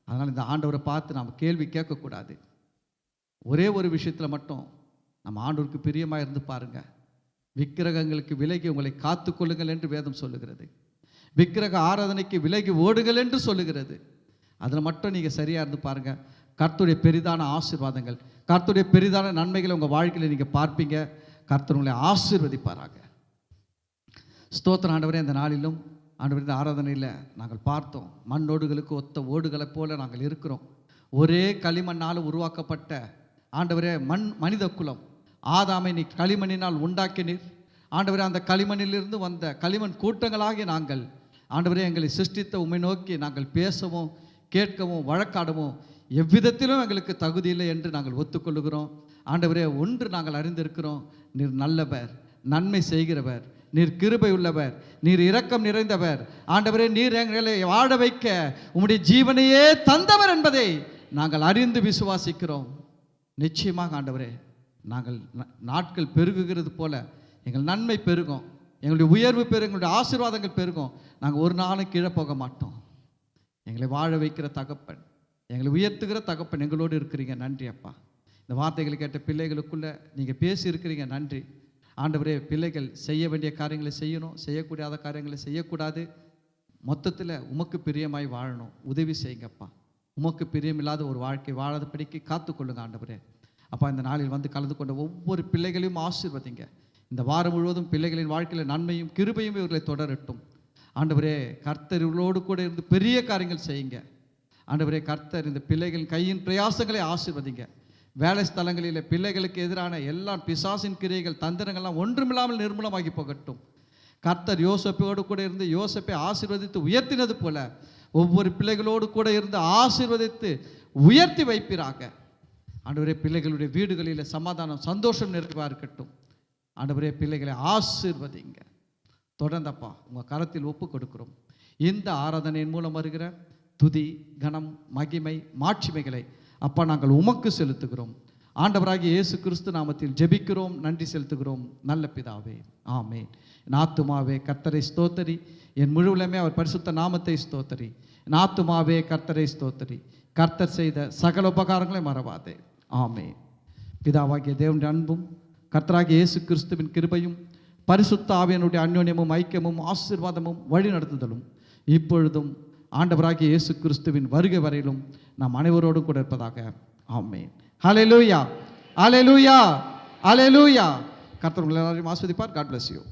அதனால் இந்த ஆண்டவரை பார்த்து நாம் கேள்வி கேட்கக்கூடாது. ஒரே ஒரு விஷயத்தில் மட்டும் நம்ம ஆண்டவருக்கு பிரியமாக இருந்து பாருங்க. விக்கிரகங்களுக்கு விலகி உங்களை காத்து கொள்ளுங்கள் என்று வேதம் சொல்லுகிறது. விக்கிரக ஆராதனைக்கு விலகி ஓடுங்கள் என்று சொல்லுகிறது. அதில் மட்டும் நீங்கள் சரியாக இருந்து பாருங்கள். கர்த்தருடைய பெரிதான ஆசீர்வாதங்கள், கர்த்தருடைய பெரிதான நன்மைகளை உங்கள் வாழ்க்கையில் நீங்கள் பார்ப்பீங்க. கர்த்தர் உங்களை ஆசீர்வதிப்பாராக. ஸ்தோத்திரம் ஆண்டவரே. இந்த நாளிலும் ஆண்டவரே, இந்த ஆராதனையில் நாங்கள் பார்த்தோம், மண்ணோடுகளுக்கு ஒத்த ஓடுகளைப் போல நாங்கள் இருக்கிறோம். ஒரே களிமண்ணால் உருவாக்கப்பட்ட ஆண்டவரே மனித குலம். ஆதாமை நீ களிமண்ணினால் உண்டாக்கினீர் ஆண்டவரே. அந்த களிமண்ணிலிருந்து வந்த களிமண் கூட்டங்களாகி நாங்கள் ஆண்டவரே எங்களை சிருஷ்டித்த உம்மை நோக்கி நாங்கள் பேசவும் கேட்கவும் வழக்காடவும் எவ்விதத்திலும் எங்களுக்கு தகுதி இல்லை என்று நாங்கள் ஒத்துக்கொள்ளுகிறோம். ஆண்டவரே, ஒன்று நாங்கள் அறிந்திருக்கிறோம், நீர் நல்லவர், நன்மை செய்கிறவர், நீர் கிருபை உள்ளவர், நீர் இரக்கம் நிறைந்தவர். ஆண்டவரே, நீர் எங்களை வாழ வைக்க உம்முடைய ஜீவனையே தந்தவர் என்பதை நாங்கள் அறிந்து விசுவாசிக்கிறோம். நிச்சயமாக ஆண்டவரே, நாங்கள் நாட்கள் பெருகுகிறது போல எங்கள் நன்மை பெருகும், எங்களுடைய உயர்வு பெருகும், எங்களுடைய ஆசீர்வாதங்கள் பெருகும். நாங்கள் ஒரு நாளும் கீழே போக மாட்டோம். எங்களை வாழ வைக்கிற தகப்பன், எங்களை உயர்த்துகிற தகப்பன் எங்களோடு இருக்கிறீங்க. நன்றி அப்பா. இந்த வார்த்தைகளை கேட்ட பிள்ளைகளுக்குள்ளே நீங்கள் பேசி இருக்கிறீங்க. நன்றி ஆண்டவரே. பிள்ளைகள் செய்ய வேண்டிய காரியங்களை செய்யணும், செய்யக்கூடாத காரியங்களை செய்யக்கூடாது. மொத்தத்தில் உமக்கு பிரியமாய் வாழணும். உதவி செய்யுங்கப்பா. உமக்கு பிரியமில்லாத ஒரு வாழ்க்கை வாழாதபடிக்கு காத்துக்கொள்ளுங்க ஆண்டவரே. அப்பா, இந்த நாளில் வந்து கலந்து கொண்ட ஒவ்வொரு பிள்ளைகளையும் ஆசீர்வதிங்க. இந்த வாரம் முழுவதும் பிள்ளைகளின் வாழ்க்கையில் நன்மையும் கிருபையும் இவர்களை தொடரட்டும் ஆண்டவரே. கர்த்தர் இவர்களோடு கூட இருந்து பெரிய காரியங்கள் செய்யுங்க ஆண்டவரே. கர்த்தர் இந்த பிள்ளைகளின் கையின் பிரயாசங்களை ஆசீர்வதிங்க. வேலை ஸ்தலங்களில் பிள்ளைகளுக்கு எதிரான எல்லா பிசாசின் கிரியைகள் தந்திரங்கள்லாம் ஒன்றுமில்லாமல் நிர்மூலமாகி போகட்டும். கர்த்தர் யோசேப்போடு கூட இருந்து யோசேப்பை ஆசீர்வதித்து உயர்த்தினது போல ஒவ்வொரு பிள்ளைகளோடு கூட இருந்து ஆசீர்வதித்து உயர்த்தி வைப்பீராக ஆண்டவரே. பிள்ளைகளுடைய வீடுகளில் சமாதானம் சந்தோஷம் நிறைவாக இருக்கட்டும் ஆண்டவரே. பிள்ளைகளை ஆசீர்வதிங்க. தொடர்ந்தப்பா உங்கள் கரத்தில் ஒப்பு கொடுக்கிறோம். இந்த ஆராதனையின் மூலம் வருகிற துதி, கனம், மகிமை, மாட்சிமைகளை அப்பா நாங்கள் உமக்கு செலுத்துகிறோம். ஆண்டவராகிய இயேசு கிறிஸ்து நாமத்தில் ஜெபிக்கிறோம், நன்றி செலுத்துகிறோம் நல்ல பிதாவே, ஆமென். என் ஆத்துமாவே கர்த்தரை ஸ்தோத்தரி, என் முழுவலுமே அவர் பரிசுத்த நாமத்தை ஸ்தோத்தரி. என் ஆத்துமாவே கர்த்தரை ஸ்தோத்தரி, கர்த்தர் செய்த சகல உபகாரங்களை மறவாதே, ஆமென். பிதாவாகிய தேவனுடைய அன்பும் கர்த்தராகிய இயேசு கிறிஸ்துவின் கிருபையும் பரிசுத்த ஆவியானுடைய அந்யோன்யமும் ஐக்கியமும் ஆசீர்வாதமும் வழி நடத்துதலும் இப்பொழுதும் ஆண்டவராகிய இயேசு கிறிஸ்துவின் வருகை வரையிலும் நாம் அனைவரோடும் கூட இருப்பதாக, ஆமென். ஹல்லேலூயா, ஹல்லேலூயா, ஹல்லேலூயா. கர்த்தர் உங்களை எல்லாரையும் ஆசீர்வதிப்பார். God bless you.